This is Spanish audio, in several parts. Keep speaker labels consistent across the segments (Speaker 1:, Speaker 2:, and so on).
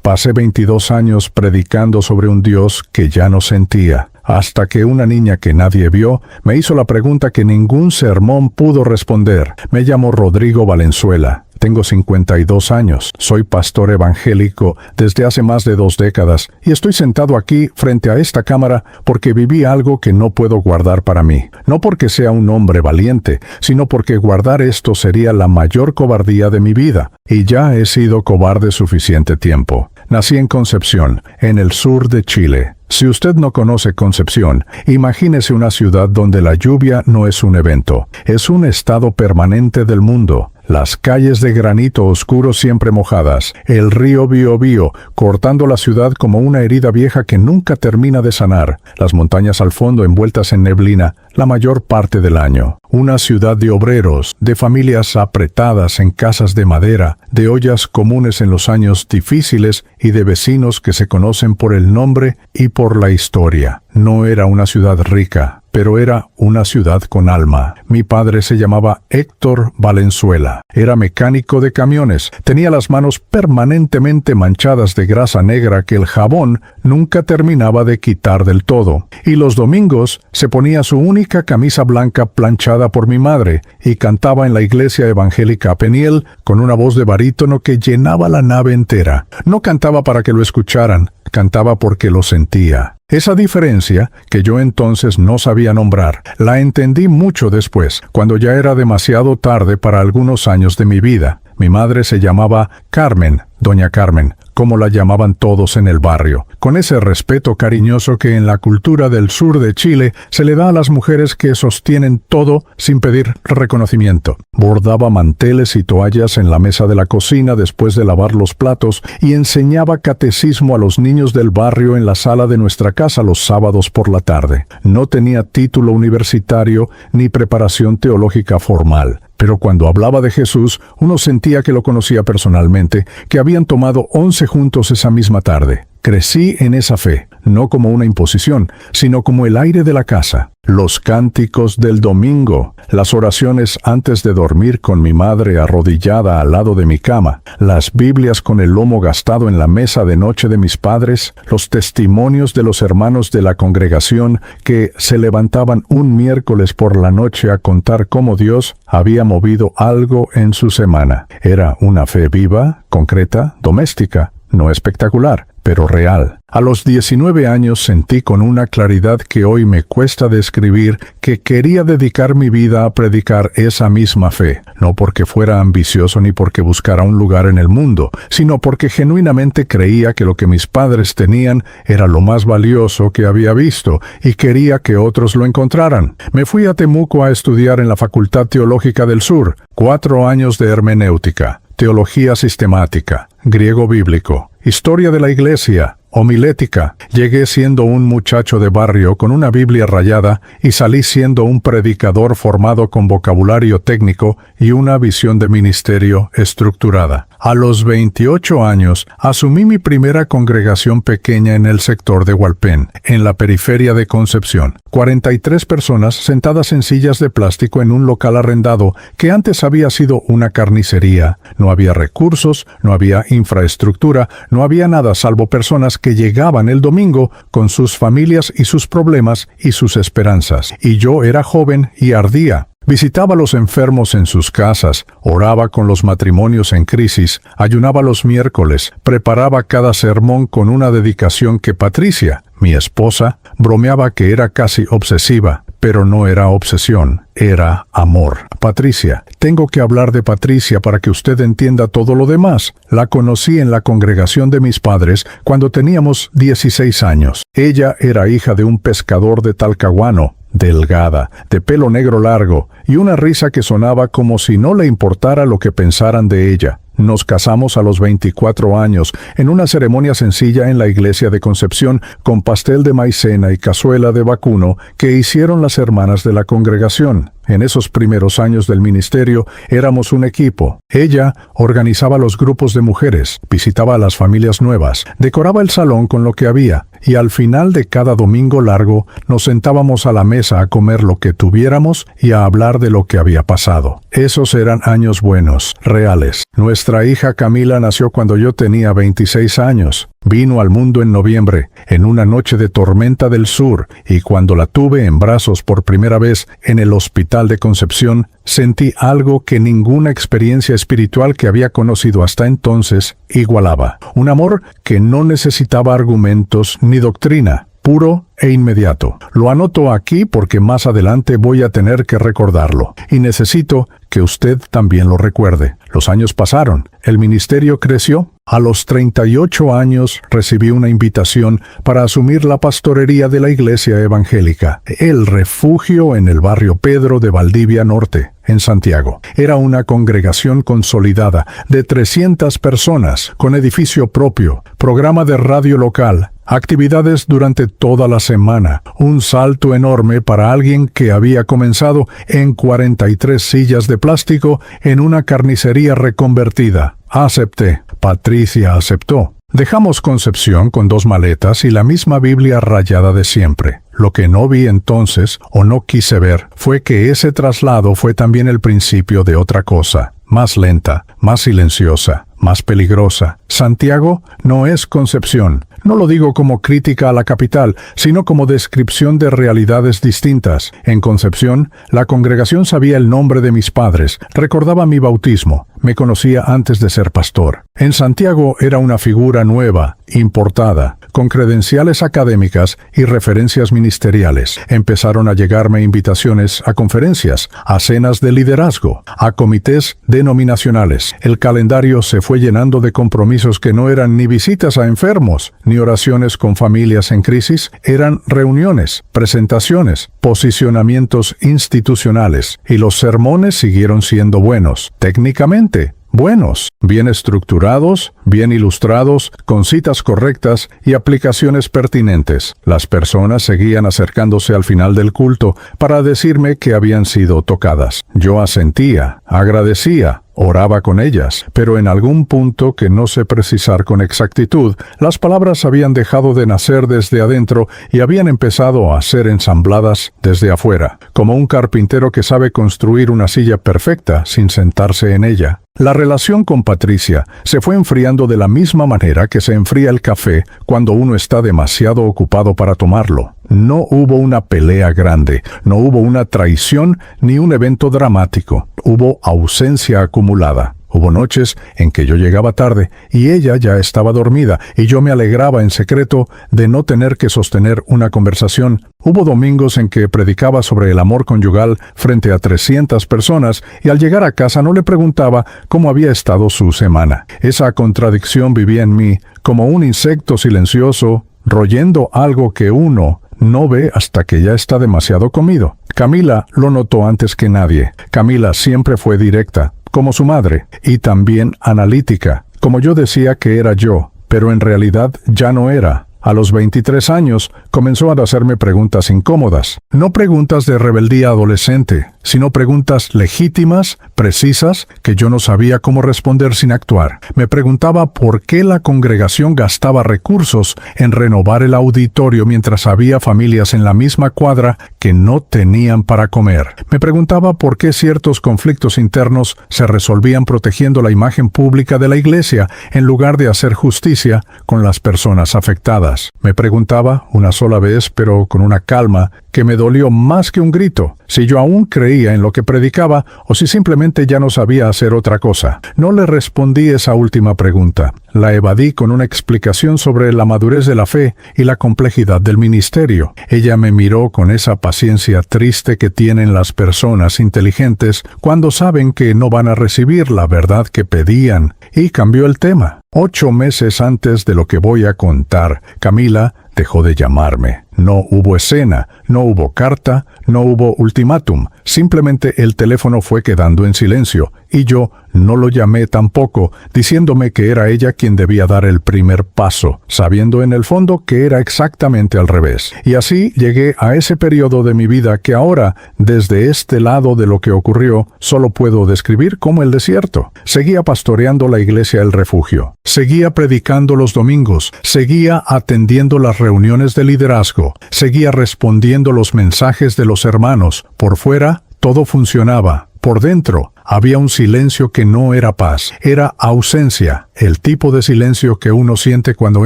Speaker 1: Pasé 22 años predicando sobre un Dios que ya no sentía, hasta que una niña que nadie vio me hizo la pregunta que ningún sermón pudo responder. Me llamo Rodrigo Valenzuela. Tengo 52 años, soy pastor evangélico desde hace más de 2 décadas y estoy sentado aquí frente a esta cámara porque viví algo que no puedo guardar para mí. No porque sea un hombre valiente, sino porque guardar esto sería la mayor cobardía de mi vida. Y ya he sido cobarde suficiente tiempo. Nací en Concepción, en el sur de Chile. Si usted no conoce Concepción, imagínese una ciudad donde la lluvia no es un evento, es un estado permanente del mundo. Las calles de granito oscuro siempre mojadas, el río Biobío cortando la ciudad como una herida vieja que nunca termina de sanar, las montañas al fondo envueltas en neblina la mayor parte del año. Una ciudad de obreros, de familias apretadas en casas de madera, de ollas comunes en los años difíciles y de vecinos que se conocen por el nombre y por la historia. No era una ciudad rica, pero era una ciudad con alma. Mi padre se llamaba Héctor Valenzuela. Era mecánico de camiones. Tenía las manos permanentemente manchadas de grasa negra que el jabón nunca terminaba de quitar del todo. Y los domingos se ponía su única camisa blanca planchada por mi madre y cantaba en la iglesia evangélica Peniel con una voz de barítono que llenaba la nave entera. No cantaba para que lo escucharan, cantaba porque lo sentía. Esa diferencia, que yo entonces no sabía nombrar, la entendí mucho después, cuando ya era demasiado tarde para algunos años de mi vida. Mi madre se llamaba Carmen, Doña Carmen, como la llamaban todos en el barrio, con ese respeto cariñoso que en la cultura del sur de Chile se le da a las mujeres que sostienen todo sin pedir reconocimiento. Bordaba manteles y toallas en la mesa de la cocina después de lavar los platos y enseñaba catecismo a los niños del barrio en la sala de nuestra casa los sábados por la tarde. No tenía título universitario ni preparación teológica formal. Pero cuando hablaba de Jesús, uno sentía que lo conocía personalmente, que habían tomado 11 juntos esa misma tarde. Crecí en esa fe, no como una imposición, sino como el aire de la casa. Los cánticos del domingo, las oraciones antes de dormir con mi madre arrodillada al lado de mi cama, las Biblias con el lomo gastado en la mesa de noche de mis padres, los testimonios de los hermanos de la congregación que se levantaban un miércoles por la noche a contar cómo Dios había movido algo en su semana. Era una fe viva, concreta, doméstica, no espectacular, pero real. A los 19 años sentí con una claridad que hoy me cuesta describir que quería dedicar mi vida a predicar esa misma fe, no porque fuera ambicioso ni porque buscara un lugar en el mundo, sino porque genuinamente creía que lo que mis padres tenían era lo más valioso que había visto y quería que otros lo encontraran. Me fui a Temuco a estudiar en la Facultad Teológica del Sur, 4 años de hermenéutica, teología sistemática, griego bíblico, historia de la iglesia, homilética. Llegué siendo un muchacho de barrio con una Biblia rayada y salí siendo un predicador formado con vocabulario técnico y una visión de ministerio estructurada. A los 28 años, asumí mi primera congregación pequeña en el sector de Hualpén, en la periferia de Concepción. 43 personas sentadas en sillas de plástico en un local arrendado que antes había sido una carnicería. No había recursos, no había infraestructura, no había nada salvo personas que llegaban el domingo con sus familias y sus problemas y sus esperanzas. Y yo era joven y ardía. Visitaba a los enfermos en sus casas, oraba con los matrimonios en crisis, ayunaba los miércoles, preparaba cada sermón con una dedicación que Patricia, mi esposa, bromeaba que era casi obsesiva, pero no era obsesión, era amor. Patricia, tengo que hablar de Patricia para que usted entienda todo lo demás. La conocí en la congregación de mis padres cuando teníamos 16 años. Ella era hija de un pescador de Talcahuano, delgada, de pelo negro largo, y una risa que sonaba como si no le importara lo que pensaran de ella. Nos casamos a los 24 años, en una ceremonia sencilla en la iglesia de Concepción, con pastel de maicena y cazuela de vacuno que hicieron las hermanas de la congregación. En esos primeros años del ministerio éramos un equipo. Ella organizaba los grupos de mujeres, visitaba a las familias nuevas, decoraba el salón con lo que había. y al final de cada domingo largo nos sentábamos a la mesa a comer lo que tuviéramos y a hablar de lo que había pasado. Esos eran años buenos, reales. Nuestra hija Camila nació cuando yo tenía 26 años. Vino al mundo en noviembre, en una noche de tormenta del sur, y cuando la tuve en brazos por primera vez en el hospital de Concepción, sentí algo que ninguna experiencia espiritual que había conocido hasta entonces igualaba. Un amor que no necesitaba argumentos ni doctrina, puro e inmediato. Lo anoto aquí porque más adelante voy a tener que recordarlo, y necesito que usted también lo recuerde. Los años pasaron, el ministerio creció. A los 38 años recibí una invitación para asumir la pastorería de la iglesia evangélica, El Refugio, en el barrio Pedro de Valdivia Norte, en Santiago. Era una congregación consolidada de 300 personas, con edificio propio, programa de radio local, actividades durante toda la semana, un salto enorme para alguien que había comenzado en 43 sillas de plástico en una carnicería reconvertida. Acepté. Patricia aceptó. Dejamos Concepción con 2 maletas y la misma Biblia rayada de siempre. Lo que no vi entonces, o no quise ver, fue que ese traslado fue también el principio de otra cosa, más lenta, más silenciosa, más peligrosa. Santiago no es Concepción. No lo digo como crítica a la capital, sino como descripción de realidades distintas. En Concepción, la congregación sabía el nombre de mis padres, recordaba mi bautismo, me conocía antes de ser pastor. En Santiago era una figura nueva, importada, con credenciales académicas y referencias ministeriales. Empezaron a llegarme invitaciones a conferencias, a cenas de liderazgo, a comités denominacionales. El calendario se fue llenando de compromisos que no eran ni visitas a enfermos, ni oraciones con familias en crisis, eran reuniones, presentaciones, posicionamientos institucionales, y los sermones siguieron siendo buenos, técnicamente buenos, bien estructurados, bien ilustrados, con citas correctas y aplicaciones pertinentes. Las personas seguían acercándose al final del culto para decirme que habían sido tocadas. Yo asentía, agradecía, oraba con ellas, pero en algún punto que no sé precisar con exactitud, las palabras habían dejado de nacer desde adentro y habían empezado a ser ensambladas desde afuera, como un carpintero que sabe construir una silla perfecta sin sentarse en ella. La relación con Patricia se fue enfriando de la misma manera que se enfría el café cuando uno está demasiado ocupado para tomarlo. No hubo una pelea grande, no hubo una traición ni un evento dramático. Hubo ausencia acumulada. Hubo noches en que yo llegaba tarde y ella ya estaba dormida y yo me alegraba en secreto de no tener que sostener una conversación. Hubo domingos en que predicaba sobre el amor conyugal frente a 300 personas y al llegar a casa no le preguntaba cómo había estado su semana. Esa contradicción vivía en mí como un insecto silencioso, royendo algo que uno no ve hasta que ya está demasiado comido. Camila lo notó antes que nadie. Camila siempre fue directa, como su madre, y también analítica, como yo decía que era yo, pero en realidad ya no era. A los 23 años, comenzó a hacerme preguntas incómodas. No preguntas de rebeldía adolescente, sino preguntas legítimas, precisas, que yo no sabía cómo responder sin actuar. Me preguntaba por qué la congregación gastaba recursos en renovar el auditorio mientras había familias en la misma cuadra que no tenían para comer. Me preguntaba por qué ciertos conflictos internos se resolvían protegiendo la imagen pública de la iglesia en lugar de hacer justicia con las personas afectadas. Me preguntaba una sola vez, pero con una calma que me dolió más que un grito, si yo aún creía en lo que predicaba o si simplemente ya no sabía hacer otra cosa. No le respondí esa última pregunta. La evadí con una explicación sobre la madurez de la fe y la complejidad del ministerio. Ella me miró con esa paciencia triste que tienen las personas inteligentes cuando saben que no van a recibir la verdad que pedían, y cambió el tema. 8 meses antes de lo que voy a contar, Camila dejó de llamarme. No hubo escena, no hubo carta, no hubo ultimátum. Simplemente el teléfono fue quedando en silencio, y yo no lo llamé tampoco, diciéndome que era ella quien debía dar el primer paso, sabiendo en el fondo que era exactamente al revés. Y así llegué a ese periodo de mi vida que ahora, desde este lado de lo que ocurrió, solo puedo describir como el desierto. Seguía pastoreando la iglesia El Refugio. Seguía predicando los domingos. Seguía atendiendo las reuniones de liderazgo. Seguía respondiendo los mensajes de los hermanos. Por fuera, todo funcionaba. Por dentro, había un silencio que no era paz, era ausencia, el tipo de silencio que uno siente cuando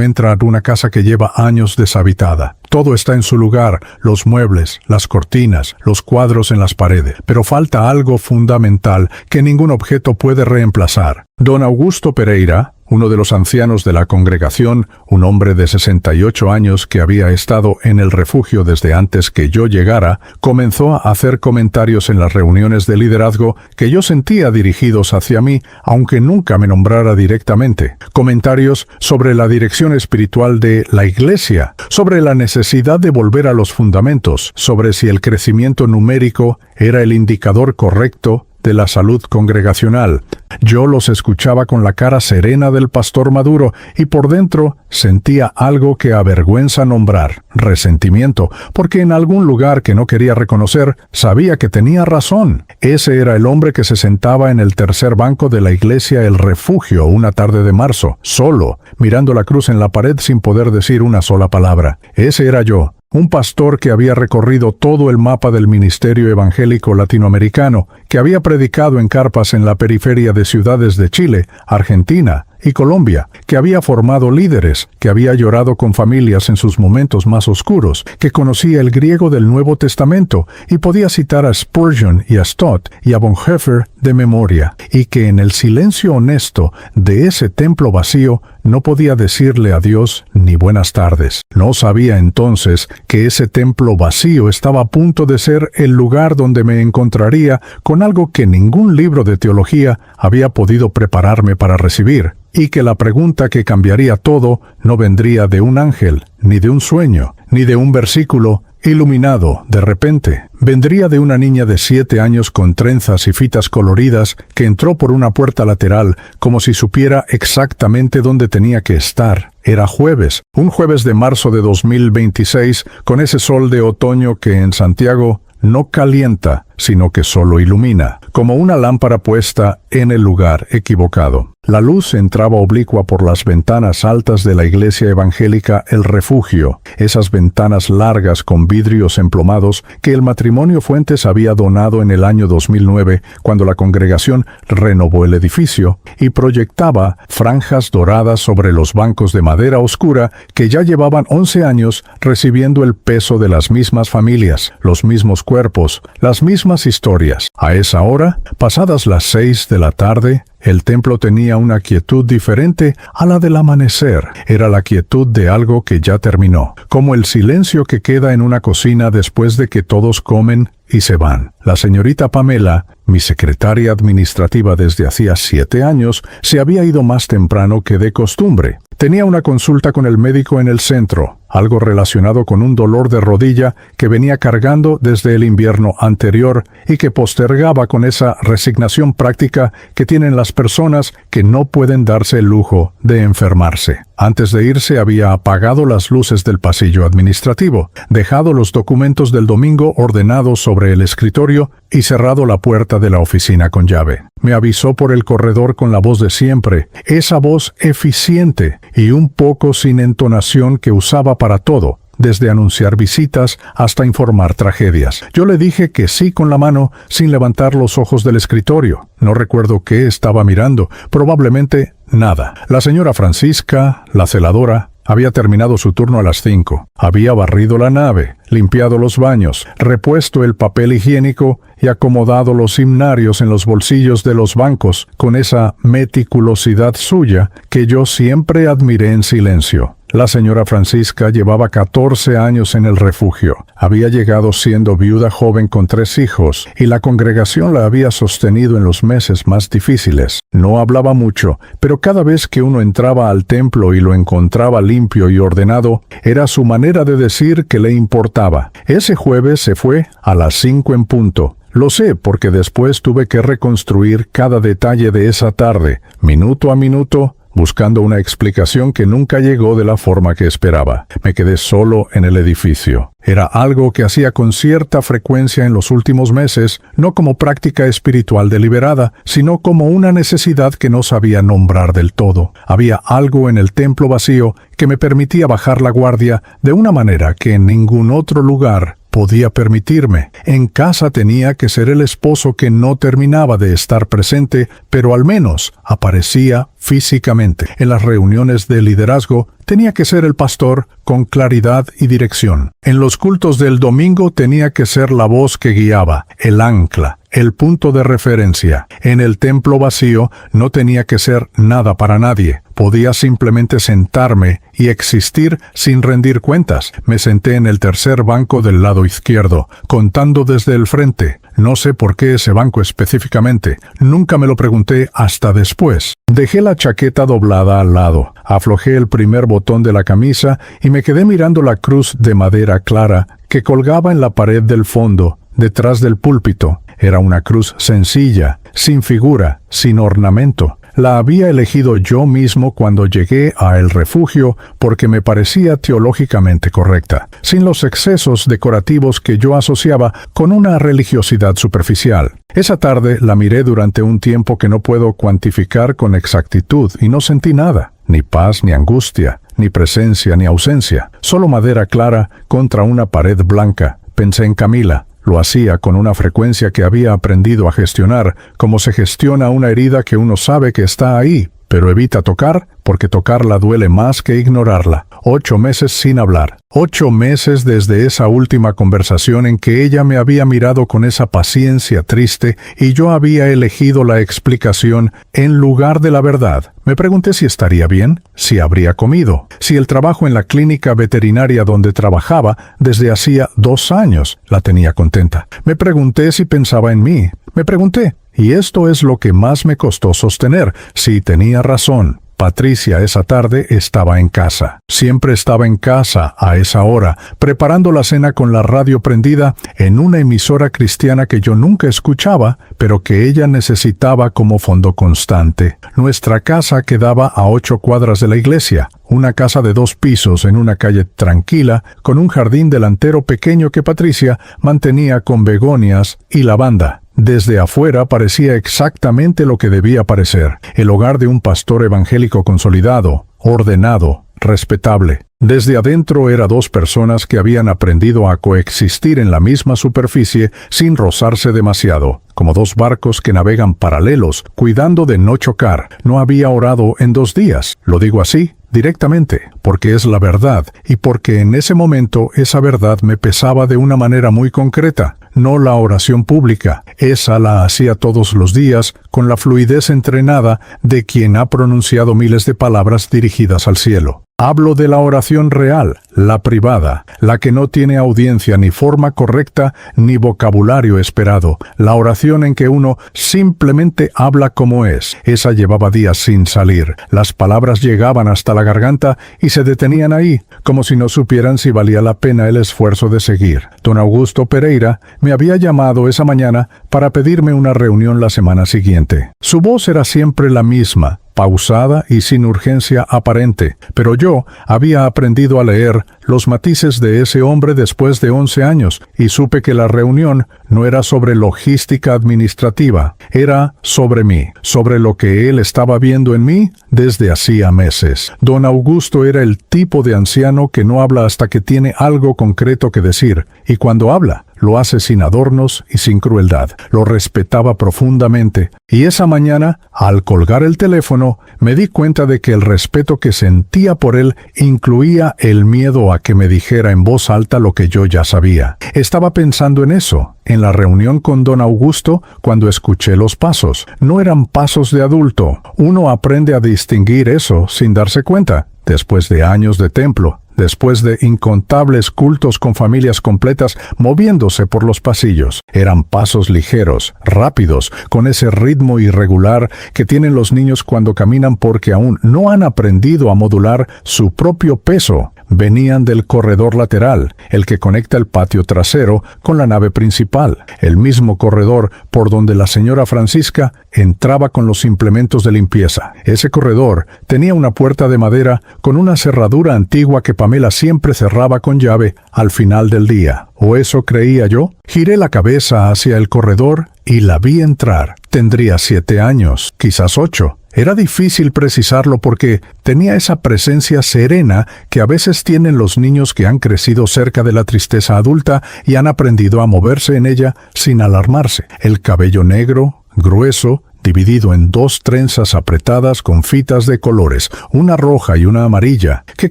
Speaker 1: entra a una casa que lleva años deshabitada. Todo está en su lugar, los muebles, las cortinas, los cuadros en las paredes, pero falta algo fundamental que ningún objeto puede reemplazar. Don Augusto Pereira, uno de los ancianos de la congregación, un hombre de 68 años que había estado en el refugio desde antes que yo llegara, comenzó a hacer comentarios en las reuniones de liderazgo que yo sentía dirigidos hacia mí, aunque nunca me nombrara directamente. Comentarios sobre la dirección espiritual de la iglesia, sobre la necesidad de volver a los fundamentos, sobre si el crecimiento numérico era el indicador correcto de la salud congregacional. Yo los escuchaba con la cara serena del pastor maduro y por dentro sentía algo que avergüenza nombrar, resentimiento, porque en algún lugar que no quería reconocer sabía que tenía razón. Ese era el hombre que se sentaba en el tercer banco de la iglesia El Refugio una tarde de marzo, solo, mirando la cruz en la pared sin poder decir una sola palabra. Ese era yo. Un pastor que había recorrido todo el mapa del ministerio evangélico latinoamericano, que había predicado en carpas en la periferia de ciudades de Chile, Argentina y Colombia, que había formado líderes, que había llorado con familias en sus momentos más oscuros, que conocía el griego del Nuevo Testamento y podía citar a Spurgeon y a Stott y a Bonhoeffer de memoria, y que en el silencio honesto de ese templo vacío no podía decirle a Dios ni buenas tardes. No sabía entonces que ese templo vacío estaba a punto de ser el lugar donde me encontraría con algo que ningún libro de teología había podido prepararme para recibir, y que la pregunta que cambiaría todo no vendría de un ángel, ni de un sueño, ni de un versículo iluminado de repente. Vendría de una niña de 7 años con trenzas y fitas coloridas que entró por una puerta lateral como si supiera exactamente dónde tenía que estar. Era jueves, un jueves de marzo de 2026, con ese sol de otoño que en Santiago no calienta, sino que solo ilumina, como una lámpara puesta en el lugar equivocado. La luz entraba oblicua por las ventanas altas de la iglesia evangélica El Refugio, esas ventanas largas con vidrios emplomados que el matrimonio Fuentes había donado en el año 2009, cuando la congregación renovó el edificio, y proyectaba franjas doradas sobre los bancos de madera oscura que ya llevaban 11 años recibiendo el peso de las mismas familias, los mismos cuerpos, las mismas historias. A esa hora, pasadas las 6 de la tarde, el templo tenía una quietud diferente a la del amanecer. Era la quietud de algo que ya terminó, como el silencio que queda en una cocina después de que todos comen y se van. La señorita Pamela, mi secretaria administrativa desde hacía 7 años, se había ido más temprano que de costumbre. Tenía una consulta con el médico en el centro, algo relacionado con un dolor de rodilla que venía cargando desde el invierno anterior y que postergaba con esa resignación práctica que tienen las personas que no pueden darse el lujo de enfermarse. Antes de irse había apagado las luces del pasillo administrativo, dejado los documentos del domingo ordenados sobre el escritorio y cerrado la puerta de la oficina con llave. Me avisó por el corredor con la voz de siempre, esa voz eficiente y un poco sin entonación que usaba para todo, desde anunciar visitas hasta informar tragedias. Yo le dije que sí con la mano, sin levantar los ojos del escritorio. No recuerdo qué estaba mirando, probablemente nada. La señora Francisca, la celadora, había terminado su turno a las 5. Había barrido la nave, limpiado los baños, repuesto el papel higiénico y acomodado los himnarios en los bolsillos de los bancos con esa meticulosidad suya que yo siempre admiré en silencio. La señora Francisca llevaba 14 años en el refugio. Había llegado siendo viuda joven con 3 hijos, y la congregación la había sostenido en los meses más difíciles. No hablaba mucho, pero cada vez que uno entraba al templo y lo encontraba limpio y ordenado, era su manera de decir que le importaba. Ese jueves se fue a las 5 en punto. Lo sé porque después tuve que reconstruir cada detalle de esa tarde, minuto a minuto, buscando una explicación que nunca llegó de la forma que esperaba. Me quedé solo en el edificio. Era algo que hacía con cierta frecuencia en los últimos meses, no como práctica espiritual deliberada, sino como una necesidad que no sabía nombrar del todo. Había algo en el templo vacío que me permitía bajar la guardia de una manera que en ningún otro lugar podía permitirme. En casa tenía que ser el esposo que no terminaba de estar presente, pero al menos aparecía físicamente. En las reuniones de liderazgo tenía que ser el pastor con claridad y dirección. En los cultos del domingo tenía que ser la voz que guiaba, el ancla, el punto de referencia. En el templo vacío no tenía que ser nada para nadie. Podía simplemente sentarme y existir sin rendir cuentas. Me senté en el tercer banco del lado izquierdo, contando desde el frente. No sé por qué ese banco específicamente. Nunca me lo pregunté hasta después. Dejé la chaqueta doblada al lado, aflojé el primer botón de la camisa y me quedé mirando la cruz de madera clara que colgaba en la pared del fondo, detrás del púlpito. Era una cruz sencilla, sin figura, sin ornamento. La había elegido yo mismo cuando llegué a el refugio porque me parecía teológicamente correcta, sin los excesos decorativos que yo asociaba con una religiosidad superficial. Esa tarde la miré durante un tiempo que no puedo cuantificar con exactitud y no sentí nada, ni paz ni angustia, ni presencia ni ausencia, solo madera clara contra una pared blanca. Pensé en Camila. Lo hacía con una frecuencia que había aprendido a gestionar, como se gestiona una herida que uno sabe que está ahí, pero evita tocar, porque tocarla duele más que ignorarla. 8 meses sin hablar. 8 meses desde esa última conversación en que ella me había mirado con esa paciencia triste y yo había elegido la explicación en lugar de la verdad. Me pregunté si estaría bien, si habría comido, si el trabajo en la clínica veterinaria donde trabajaba desde hacía 2 años la tenía contenta. Me pregunté si pensaba en mí. Me pregunté, y esto es lo que más me costó sostener, si tenía razón. Patricia esa tarde estaba en casa. Siempre estaba en casa a esa hora, preparando la cena con la radio prendida en una emisora cristiana que yo nunca escuchaba, pero que ella necesitaba como fondo constante. Nuestra casa quedaba a 8 cuadras de la iglesia, una casa de 2 pisos en una calle tranquila, con un jardín delantero pequeño que Patricia mantenía con begonias y lavanda. Desde afuera parecía exactamente lo que debía parecer, el hogar de un pastor evangélico consolidado, ordenado, respetable. Desde adentro era 2 personas que habían aprendido a coexistir en la misma superficie sin rozarse demasiado, como 2 barcos que navegan paralelos, cuidando de no chocar. No había orado en 2 días, lo digo así, directamente, porque es la verdad, y porque en ese momento esa verdad me pesaba de una manera muy concreta. No la oración pública, esa la hacía todos los días con la fluidez entrenada de quien ha pronunciado miles de palabras dirigidas al cielo. Hablo de la oración real, la privada, la que no tiene audiencia ni forma correcta ni vocabulario esperado, la oración en que uno simplemente habla como es. Esa llevaba días sin salir. Las palabras llegaban hasta la garganta y se detenían ahí, como si no supieran si valía la pena el esfuerzo de seguir. Don Augusto Pereira me había llamado esa mañana para pedirme una reunión la semana siguiente. Su voz era siempre la misma, pausada y sin urgencia aparente, pero yo había aprendido a leer los matices de ese hombre después de 11 años y supe que la reunión no era sobre logística administrativa, era sobre mí, sobre lo que él estaba viendo en mí desde hacía meses. Don Augusto era el tipo de anciano que no habla hasta que tiene algo concreto que decir, y cuando habla, lo hace sin adornos y sin crueldad. Lo respetaba profundamente, y esa mañana, al colgar el teléfono, me di cuenta de que el respeto que sentía por él incluía el miedo a que me dijera en voz alta lo que yo ya sabía. Estaba pensando en eso, en la reunión con don Augusto, cuando escuché los pasos. No eran pasos de adulto. Uno aprende a distinguir eso sin darse cuenta. Después de años de templo, después de incontables cultos con familias completas moviéndose por los pasillos. Eran pasos ligeros, rápidos, con ese ritmo irregular que tienen los niños cuando caminan porque aún no han aprendido a modular su propio peso. Venían del corredor lateral, el que conecta el patio trasero con la nave principal, el mismo corredor por donde la señora Francisca entraba con los implementos de limpieza. Ese corredor tenía una puerta de madera con una cerradura antigua que Pamela siempre cerraba con llave al final del día. ¿O eso creía yo? Giré la cabeza hacia el corredor y la vi entrar. Tendría 7 años, quizás 8. Era difícil precisarlo porque tenía esa presencia serena que a veces tienen los niños que han crecido cerca de la tristeza adulta y han aprendido a moverse en ella sin alarmarse. El cabello negro, grueso, dividido en 2 trenzas apretadas con fitas de colores, una roja y una amarilla, que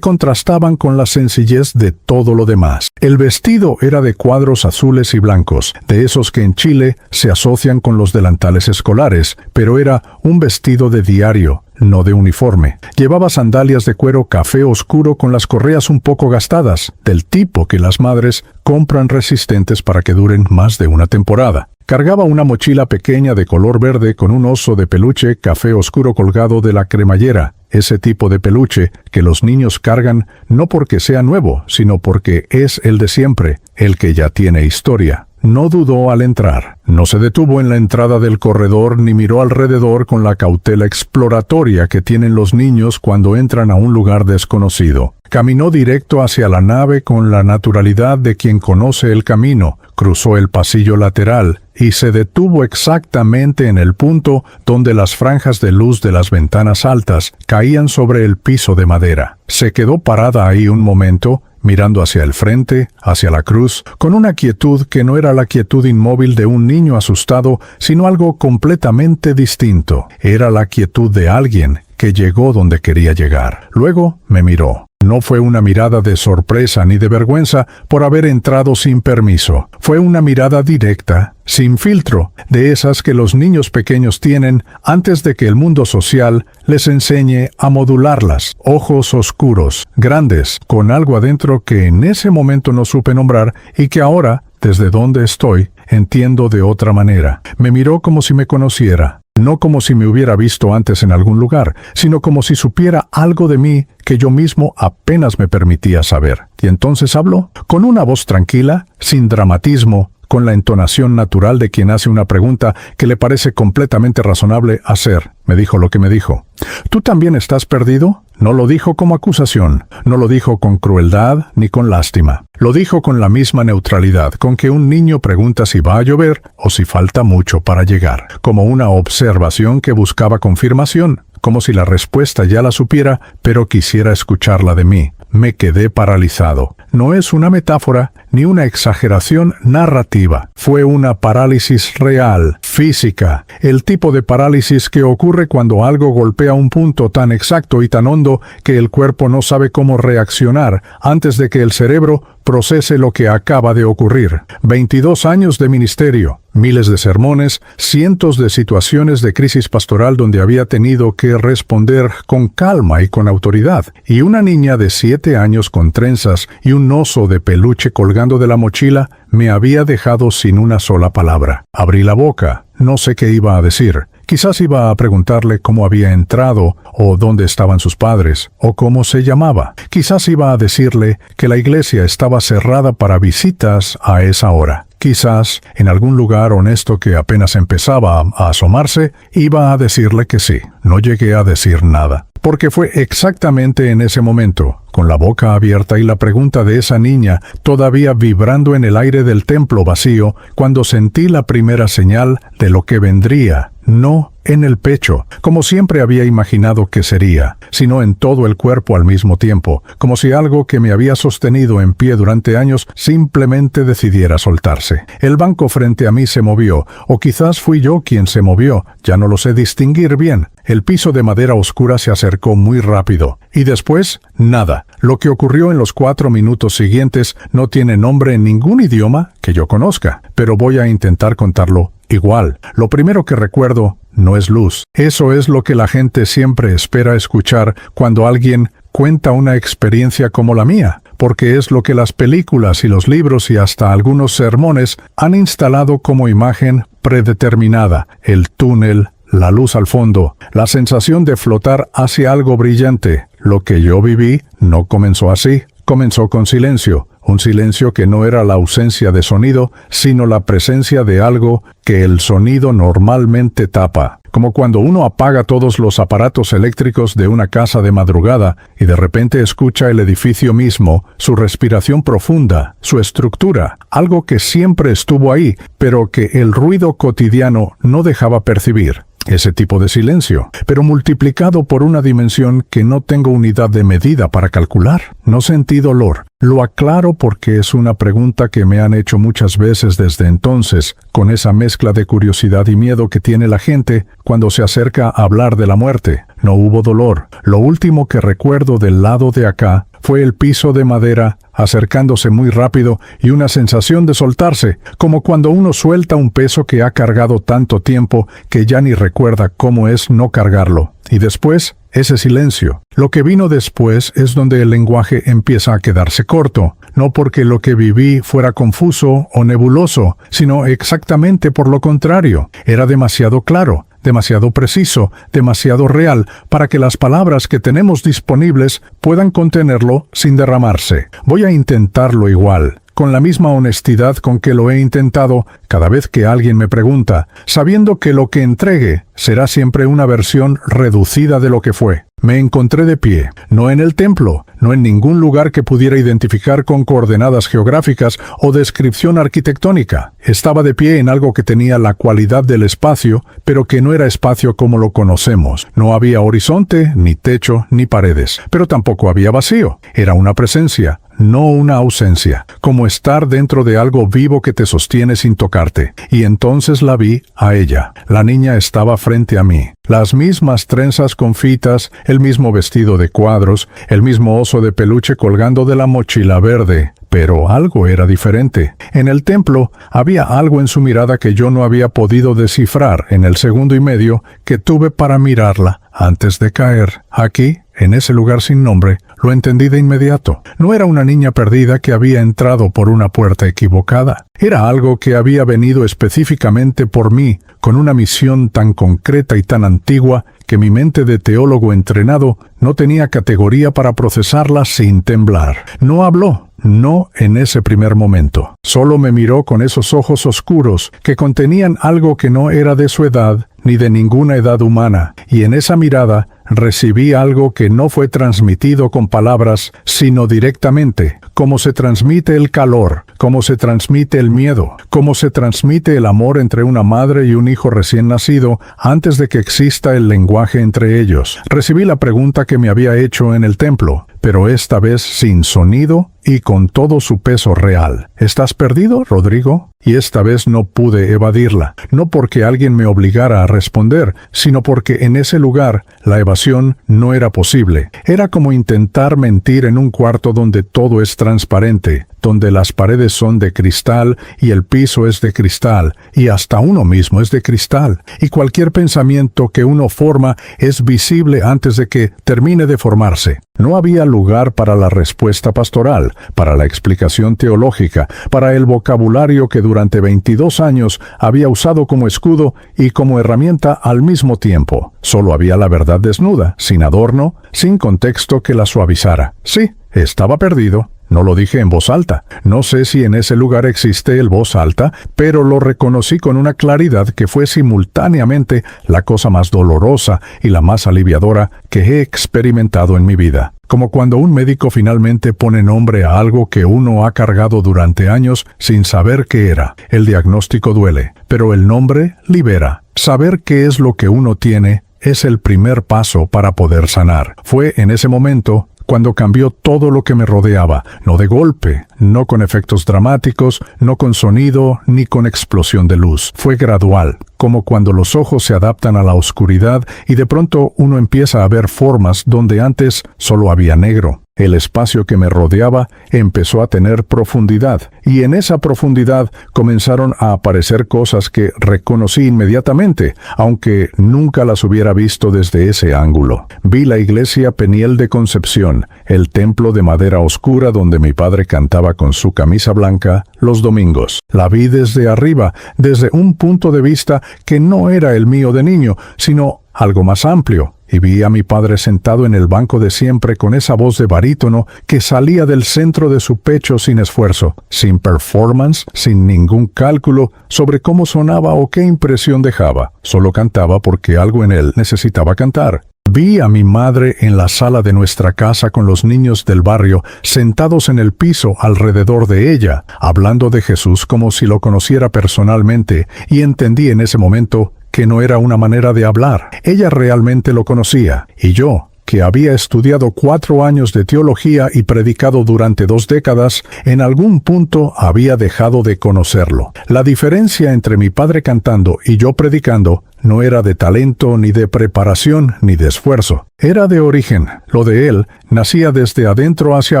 Speaker 1: contrastaban con la sencillez de todo lo demás. El vestido era de cuadros azules y blancos, de esos que en Chile se asocian con los delantales escolares, pero era un vestido de diario, no de uniforme. Llevaba sandalias de cuero café oscuro con las correas un poco gastadas, del tipo que las madres compran resistentes para que duren más de una temporada. Cargaba una mochila pequeña de color verde con un oso de peluche café oscuro colgado de la cremallera, ese tipo de peluche que los niños cargan no porque sea nuevo, sino porque es el de siempre, el que ya tiene historia. No dudó al entrar. No se detuvo en la entrada del corredor ni miró alrededor con la cautela exploratoria que tienen los niños cuando entran a un lugar desconocido. Caminó directo hacia la nave con la naturalidad de quien conoce el camino, cruzó el pasillo lateral y se detuvo exactamente en el punto donde las franjas de luz de las ventanas altas caían sobre el piso de madera. Se quedó parada ahí un momento, mirando hacia el frente, hacia la cruz, con una quietud que no era la quietud inmóvil de un niño asustado, sino algo completamente distinto. Era la quietud de alguien que llegó donde quería llegar. Luego me miró. No fue una mirada de sorpresa ni de vergüenza por haber entrado sin permiso. Fue una mirada directa, sin filtro, de esas que los niños pequeños tienen antes de que el mundo social les enseñe a modularlas. Ojos oscuros, grandes, con algo adentro que en ese momento no supe nombrar y que ahora, desde donde estoy, entiendo de otra manera. Me miró como si me conociera. No como si me hubiera visto antes en algún lugar, sino como si supiera algo de mí que yo mismo apenas me permitía saber. Y entonces habló, con una voz tranquila, sin dramatismo, con la entonación natural de quien hace una pregunta que le parece completamente razonable hacer. Me dijo lo que me dijo. ¿Tú también estás perdido? No lo dijo como acusación, no lo dijo con crueldad ni con lástima. Lo dijo con la misma neutralidad con que un niño pregunta si va a llover o si falta mucho para llegar, como una observación que buscaba confirmación, como si la respuesta ya la supiera, pero quisiera escucharla de mí. Me quedé paralizado. No es una metáfora ni una exageración narrativa. Fue una parálisis real, física, el tipo de parálisis que ocurre cuando algo golpea un punto tan exacto y tan hondo que el cuerpo no sabe cómo reaccionar antes de que el cerebro procese lo que acaba de ocurrir. 22 años de ministerio, miles de sermones, cientos de situaciones de crisis pastoral donde había tenido que responder con calma y con autoridad, y una niña de 7 años con trenzas y un oso de peluche colgando de la mochila me había dejado sin una sola palabra. Abrí la boca, no sé qué iba a decir. Quizás iba a preguntarle cómo había entrado, o dónde estaban sus padres, o cómo se llamaba. Quizás iba a decirle que la iglesia estaba cerrada para visitas a esa hora. Quizás, en algún lugar honesto que apenas empezaba a asomarse, iba a decirle que sí. No llegué a decir nada. Porque fue exactamente en ese momento, con la boca abierta y la pregunta de esa niña todavía vibrando en el aire del templo vacío, cuando sentí la primera señal de lo que vendría, no en el pecho, como siempre había imaginado que sería, sino en todo el cuerpo al mismo tiempo, como si algo que me había sostenido en pie durante años simplemente decidiera soltarse. El banco frente a mí se movió, o quizás fui yo quien se movió, ya no lo sé distinguir bien. El piso de madera oscura se acercó muy rápido, y después, nada. Lo que ocurrió en los 4 minutos siguientes no tiene nombre en ningún idioma que yo conozca, pero voy a intentar contarlo igual. Lo primero que recuerdo no es luz. Eso es lo que la gente siempre espera escuchar cuando alguien cuenta una experiencia como la mía, porque es lo que las películas y los libros y hasta algunos sermones han instalado como imagen predeterminada: el túnel, la luz al fondo, la sensación de flotar hacia algo brillante. Lo que yo viví no comenzó así. Comenzó con silencio, un silencio que no era la ausencia de sonido, sino la presencia de algo que el sonido normalmente tapa. Como cuando uno apaga todos los aparatos eléctricos de una casa de madrugada y de repente escucha el edificio mismo, su respiración profunda, su estructura, algo que siempre estuvo ahí, pero que el ruido cotidiano no dejaba percibir. Ese tipo de silencio, pero multiplicado por una dimensión que no tengo unidad de medida para calcular. No sentí dolor. Lo aclaro porque es una pregunta que me han hecho muchas veces desde entonces, con esa mezcla de curiosidad y miedo que tiene la gente cuando se acerca a hablar de la muerte. No hubo dolor. Lo último que recuerdo del lado de acá fue el piso de madera acercándose muy rápido y una sensación de soltarse, como cuando uno suelta un peso que ha cargado tanto tiempo que ya ni recuerda cómo es no cargarlo. Y después, ese silencio. Lo que vino después es donde el lenguaje empieza a quedarse corto, no porque lo que viví fuera confuso o nebuloso, sino exactamente por lo contrario. Era demasiado claro, demasiado preciso, demasiado real, para que las palabras que tenemos disponibles puedan contenerlo sin derramarse. Voy a intentarlo igual, con la misma honestidad con que lo he intentado cada vez que alguien me pregunta, sabiendo que lo que entregue será siempre una versión reducida de lo que fue. Me encontré de pie, no en el templo, no en ningún lugar que pudiera identificar con coordenadas geográficas o descripción arquitectónica. Estaba de pie en algo que tenía la cualidad del espacio, pero que no era espacio como lo conocemos. No había horizonte, ni techo, ni paredes, pero tampoco había vacío. Era una presencia, no una ausencia, como estar dentro de algo vivo que te sostiene sin tocarte. Y entonces la vi a ella. La niña estaba frente a mí. Las mismas trenzas confitas, el mismo vestido de cuadros, el mismo oso de peluche colgando de la mochila verde. Pero algo era diferente. En el templo había algo en su mirada que yo no había podido descifrar en el segundo y medio que tuve para mirarla antes de caer. Aquí, en ese lugar sin nombre, lo entendí de inmediato. No era una niña perdida que había entrado por una puerta equivocada. Era algo que había venido específicamente por mí, con una misión tan concreta y tan antigua que mi mente de teólogo entrenado no tenía categoría para procesarla sin temblar. No habló. No en ese primer momento. Solo me miró con esos ojos oscuros que contenían algo que no era de su edad ni de ninguna edad humana, y en esa mirada recibí algo que no fue transmitido con palabras, sino directamente, como se transmite el calor, como se transmite el miedo, como se transmite el amor entre una madre y un hijo recién nacido antes de que exista el lenguaje entre ellos. Recibí la pregunta que me había hecho en el templo, pero esta vez sin sonido y con todo su peso real. ¿Estás perdido, Rodrigo? Y esta vez no pude evadirla, no porque alguien me obligara a responder, sino porque en ese lugar la evasión no era posible. Era como intentar mentir en un cuarto donde todo es transparente, donde las paredes son de cristal y el piso es de cristal, y hasta uno mismo es de cristal, y cualquier pensamiento que uno forma es visible antes de que termine de formarse. No había lugar para la respuesta pastoral, para la explicación teológica, para el vocabulario que durante 22 años había usado como escudo y como herramienta al mismo tiempo. Solo había la verdad desnuda, sin adorno, sin contexto que la suavizara. Sí, estaba perdido. No lo dije en voz alta. No sé si en ese lugar existe el voz alta, pero lo reconocí con una claridad que fue simultáneamente la cosa más dolorosa y la más aliviadora que he experimentado en mi vida. como cuando un médico finalmente pone nombre a algo que uno ha cargado durante años sin saber qué era. El diagnóstico duele, pero el nombre libera. Saber qué es lo que uno tiene es el primer paso para poder sanar. Fue en ese momento cuando cambió todo lo que me rodeaba, no de golpe, no con efectos dramáticos, no con sonido, ni con explosión de luz. Fue gradual, como cuando los ojos se adaptan a la oscuridad y de pronto uno empieza a ver formas donde antes solo había negro. El espacio que me rodeaba empezó a tener profundidad, y en esa profundidad comenzaron a aparecer cosas que reconocí inmediatamente, aunque nunca las hubiera visto desde ese ángulo. Vi la iglesia Peniel de Concepción, el templo de madera oscura donde mi padre cantaba con su camisa blanca los domingos. La vi desde arriba, desde un punto de vista que no era el mío de niño, sino algo más amplio. Y vi a mi padre sentado en el banco de siempre con esa voz de barítono que salía del centro de su pecho sin esfuerzo, sin performance, sin ningún cálculo sobre cómo sonaba o qué impresión dejaba. Solo cantaba porque algo en él necesitaba cantar. Vi a mi madre en la sala de nuestra casa con los niños del barrio, sentados en el piso alrededor de ella, hablando de Jesús como si lo conociera personalmente, y entendí en ese momento que no era una manera de hablar. Ella realmente lo conocía, y yo, que había estudiado 4 años de teología y predicado durante 2 décadas, en algún punto había dejado de conocerlo. La diferencia entre mi padre cantando y yo predicando no era de talento, ni de preparación, ni de esfuerzo. Era de origen. Lo de él nacía desde adentro hacia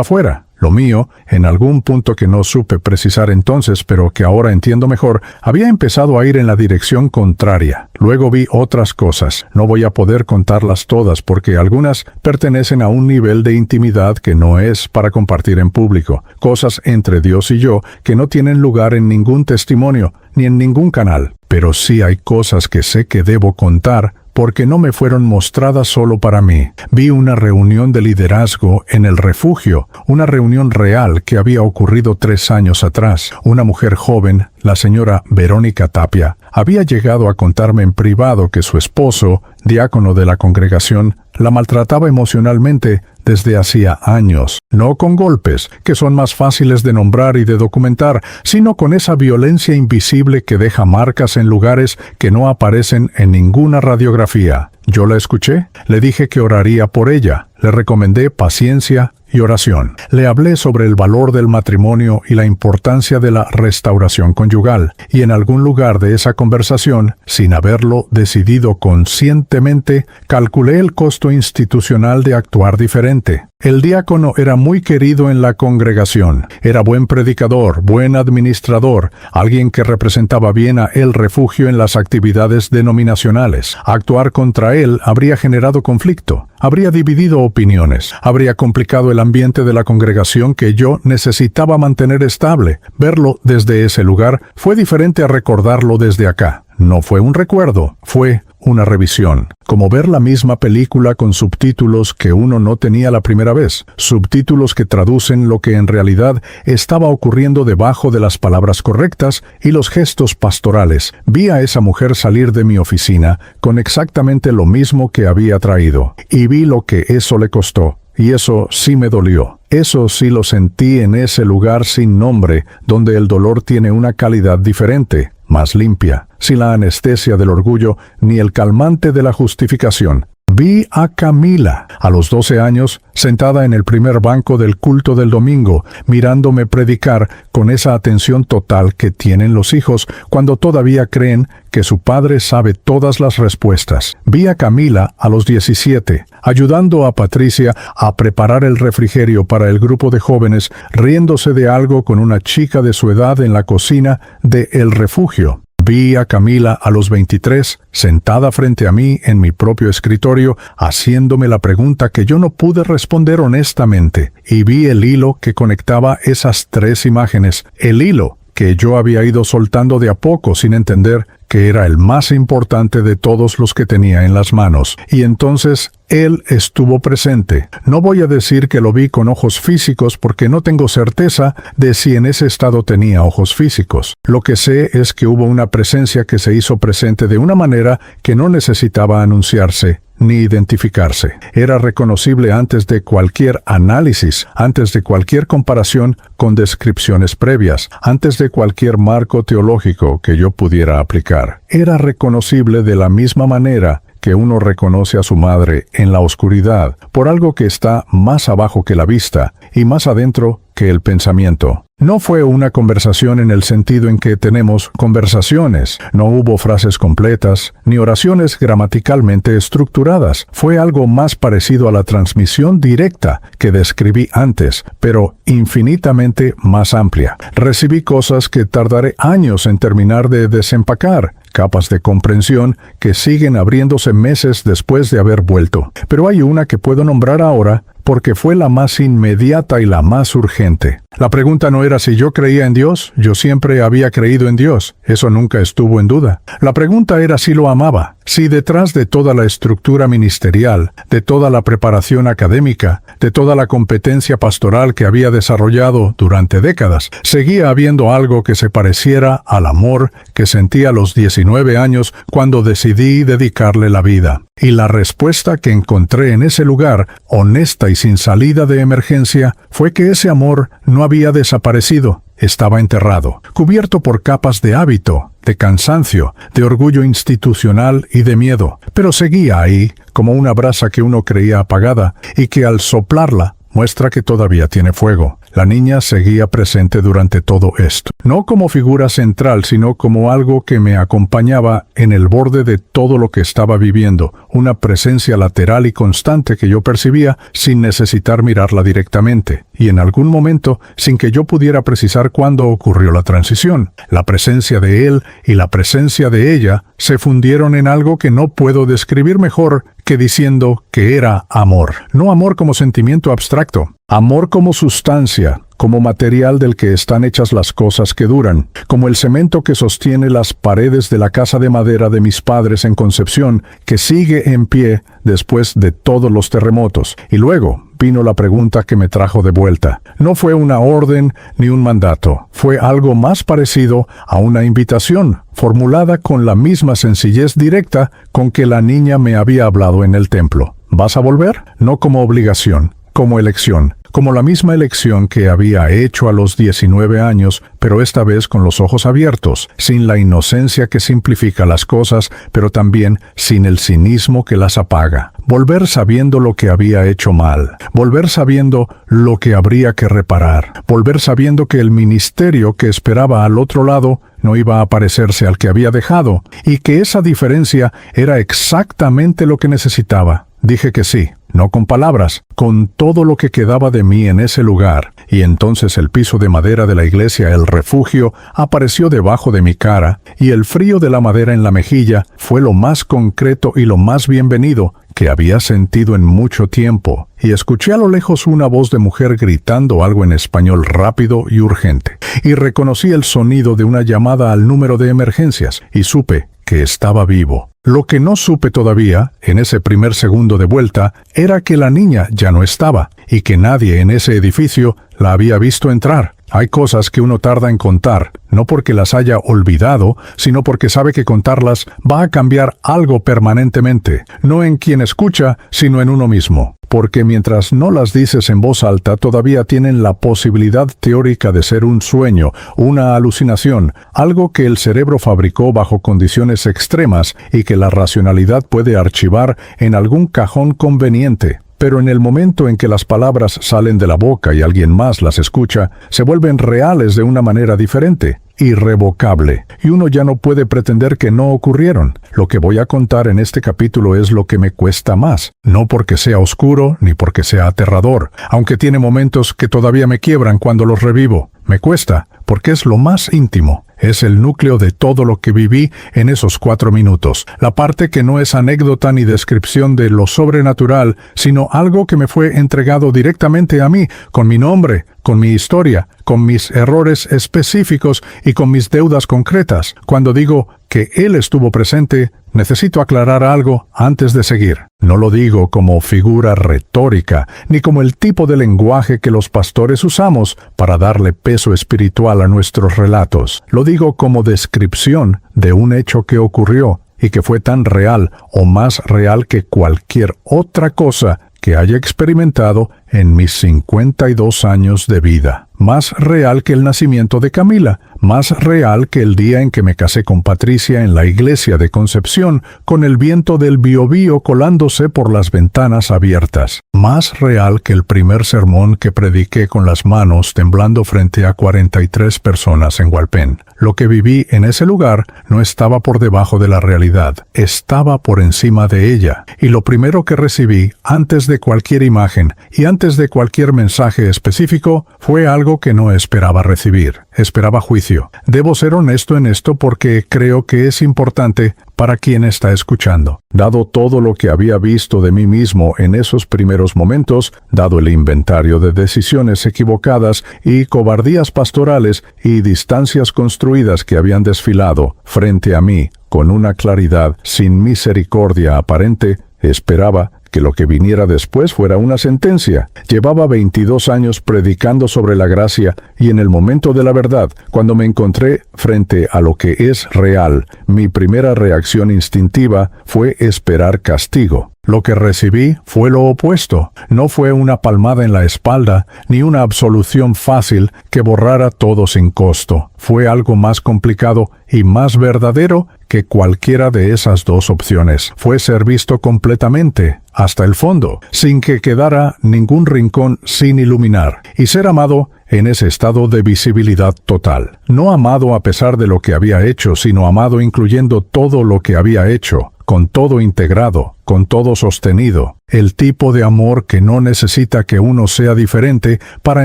Speaker 1: afuera. Lo mío, en algún punto que no supe precisar entonces, pero que ahora entiendo mejor, había empezado a ir en la dirección contraria. Luego vi otras cosas. No voy a poder contarlas todas porque algunas pertenecen a un nivel de intimidad que no es para compartir en público. Cosas entre Dios y yo que no tienen lugar en ningún testimonio, ni en ningún canal. Pero sí hay cosas que sé que debo contar porque no me fueron mostradas solo para mí. Vi una reunión de liderazgo en el refugio, una reunión real que había ocurrido 3 años atrás. Una mujer joven, la señora Verónica Tapia, había llegado a contarme en privado que su esposo, diácono de la congregación, la maltrataba emocionalmente desde hacía años, no con golpes, que son más fáciles de nombrar y de documentar, sino con esa violencia invisible que deja marcas en lugares que no aparecen en ninguna radiografía. Yo la escuché, le dije que oraría por ella, le recomendé paciencia y oración. Le hablé sobre el valor del matrimonio y la importancia de la restauración conyugal, y en algún lugar de esa conversación, sin haberlo decidido conscientemente, calculé el costo institucional de actuar diferente. El diácono era muy querido en la congregación, era buen predicador, buen administrador, alguien que representaba bien a El Refugio en las actividades denominacionales. Actuar contra él habría generado conflicto, habría dividido opiniones, habría complicado el ambiente de la congregación que yo necesitaba mantener estable. Verlo desde ese lugar fue diferente a recordarlo desde acá. No fue un recuerdo, fue una revisión. Como ver la misma película con subtítulos que uno no tenía la primera vez. Subtítulos que traducen lo que en realidad estaba ocurriendo debajo de las palabras correctas y los gestos pastorales. Vi a esa mujer salir de mi oficina con exactamente lo mismo que había traído. Y vi lo que eso le costó. Y eso sí me dolió. Eso sí lo sentí en ese lugar sin nombre, donde el dolor tiene una calidad diferente, más limpia, sin la anestesia del orgullo ni el calmante de la justificación. Vi a Camila, a los 12 años, sentada en el primer banco del culto del domingo, mirándome predicar con esa atención total que tienen los hijos cuando todavía creen que su padre sabe todas las respuestas. Vi a Camila a los 17, ayudando a Patricia a preparar el refrigerio para el grupo de jóvenes, riéndose de algo con una chica de su edad en la cocina de El Refugio. Vi a Camila a los 23, sentada frente a mí en mi propio escritorio, haciéndome la pregunta que yo no pude responder honestamente, y vi el hilo que conectaba esas 3 imágenes, el hilo que yo había ido soltando de a poco sin entender que era el más importante de todos los que tenía en las manos. Y entonces él estuvo presente. No voy a decir que lo vi con ojos físicos porque no tengo certeza de si en ese estado tenía ojos físicos. Lo que sé es que hubo una presencia que se hizo presente de una manera que no necesitaba anunciarse. ni identificarse. Era reconocible antes de cualquier análisis, antes de cualquier comparación con descripciones previas, antes de cualquier marco teológico que yo pudiera aplicar. Era reconocible de la misma manera que uno reconoce a su madre en la oscuridad, por algo que está más abajo que la vista y más adentro que el pensamiento. No fue una conversación en el sentido en que tenemos conversaciones. No hubo frases completas, ni oraciones gramaticalmente estructuradas. Fue algo más parecido a la transmisión directa que describí antes, pero infinitamente más amplia. Recibí cosas que tardaré años en terminar de desempacar, capas de comprensión que siguen abriéndose meses después de haber vuelto. Pero hay una que puedo nombrar ahora porque fue la más inmediata y la más urgente. La pregunta no era si yo creía en Dios, yo siempre había creído en Dios, eso nunca estuvo en duda. La pregunta era si lo amaba, si detrás de toda la estructura ministerial, de toda la preparación académica, de toda la competencia pastoral que había desarrollado durante décadas, seguía habiendo algo que se pareciera al amor que sentí a los 19 años cuando decidí dedicarle la vida. Y la respuesta que encontré en ese lugar, honesta y sin salida de emergencia, fue que ese amor no había desaparecido, estaba enterrado, cubierto por capas de hábito, de cansancio, de orgullo institucional y de miedo, pero seguía ahí, como una brasa que uno creía apagada y que al soplarla muestra que todavía tiene fuego. La niña seguía presente durante todo esto, no como figura central, sino como algo que me acompañaba en el borde de todo lo que estaba viviendo, una presencia lateral y constante que yo percibía sin necesitar mirarla directamente, y en algún momento, sin que yo pudiera precisar cuándo ocurrió la transición. La presencia de él y la presencia de ella se fundieron en algo que no puedo describir mejor que diciendo que era amor. No amor como sentimiento abstracto, amor como sustancia, como material del que están hechas las cosas que duran, como el cemento que sostiene las paredes de la casa de madera de mis padres en Concepción, que sigue en pie después de todos los terremotos. Y luego vino la pregunta que me trajo de vuelta. No fue una orden ni un mandato, fue algo más parecido a una invitación, formulada con la misma sencillez directa con que la niña me había hablado en el templo. ¿Vas a volver? No como obligación, como elección, como la misma elección que había hecho a los 19 años, pero esta vez con los ojos abiertos, sin la inocencia que simplifica las cosas, pero también sin el cinismo que las apaga. Volver sabiendo lo que había hecho mal, volver sabiendo lo que habría que reparar, volver sabiendo que el ministerio que esperaba al otro lado no iba a parecerse al que había dejado, y que esa diferencia era exactamente lo que necesitaba. Dije que sí, no con palabras, con todo lo que quedaba de mí en ese lugar, y entonces el piso de madera de la iglesia El Refugio apareció debajo de mi cara, y el frío de la madera en la mejilla fue lo más concreto y lo más bienvenido que había sentido en mucho tiempo, y escuché a lo lejos una voz de mujer gritando algo en español rápido y urgente, y reconocí el sonido de una llamada al número de emergencias, y supe que estaba vivo. Lo que no supe todavía, en ese primer segundo de vuelta, era que la niña ya no estaba, y que nadie en ese edificio la había visto entrar. Hay cosas que uno tarda en contar, no porque las haya olvidado, sino porque sabe que contarlas va a cambiar algo permanentemente, no en quien escucha, sino en uno mismo. Porque mientras no las dices en voz alta, todavía tienen la posibilidad teórica de ser un sueño, una alucinación, algo que el cerebro fabricó bajo condiciones extremas y que la racionalidad puede archivar en algún cajón conveniente. Pero en el momento en que las palabras salen de la boca y alguien más las escucha, se vuelven reales de una manera diferente, irrevocable, y uno ya no puede pretender que no ocurrieron. Lo que voy a contar en este capítulo es lo que me cuesta más, no porque sea oscuro ni porque sea aterrador, aunque tiene momentos que todavía me quiebran cuando los revivo. Me cuesta porque es lo más íntimo. Es el núcleo de todo lo que viví en esos 4 minutos. La parte que no es anécdota ni descripción de lo sobrenatural, sino algo que me fue entregado directamente a mí, con mi nombre, con mi historia, con mis errores específicos y con mis deudas concretas. Cuando digo que Él estuvo presente, necesito aclarar algo antes de seguir. No lo digo como figura retórica, ni como el tipo de lenguaje que los pastores usamos para darle peso espiritual a nuestros relatos. Lo digo como descripción de un hecho que ocurrió y que fue tan real o más real que cualquier otra cosa que haya experimentado en mis 52 años de vida. Más real que el nacimiento de Camila, más real que el día en que me casé con Patricia en la iglesia de Concepción, con el viento del Biobío colándose por las ventanas abiertas. Más real que el primer sermón que prediqué con las manos temblando frente a 43 personas en Hualpén. Lo que viví en ese lugar no estaba por debajo de la realidad, estaba por encima de ella. Y lo primero que recibí, antes de cualquier imagen y antes de cualquier mensaje específico, fue algo que no esperaba recibir. Esperaba juicio. Debo ser honesto en esto porque creo que es importante para quien está escuchando. Dado todo lo que había visto de mí mismo en esos primeros momentos, dado el inventario de decisiones equivocadas y cobardías pastorales y distancias construidas que habían desfilado frente a mí con una claridad sin misericordia aparente, esperaba que lo que viniera después fuera una sentencia. Llevaba 22 años predicando sobre la gracia y en el momento de la verdad, cuando me encontré frente a lo que es real, mi primera reacción instintiva fue esperar castigo. Lo que recibí fue lo opuesto. No fue una palmada en la espalda, ni una absolución fácil que borrara todo sin costo. Fue algo más complicado y más verdadero que cualquiera de esas dos opciones. Fue ser visto completamente, hasta el fondo, sin que quedara ningún rincón sin iluminar, y ser amado en ese estado de visibilidad total. No amado a pesar de lo que había hecho, sino amado incluyendo todo lo que había hecho, con todo integrado, con todo sostenido. El tipo de amor que no necesita que uno sea diferente para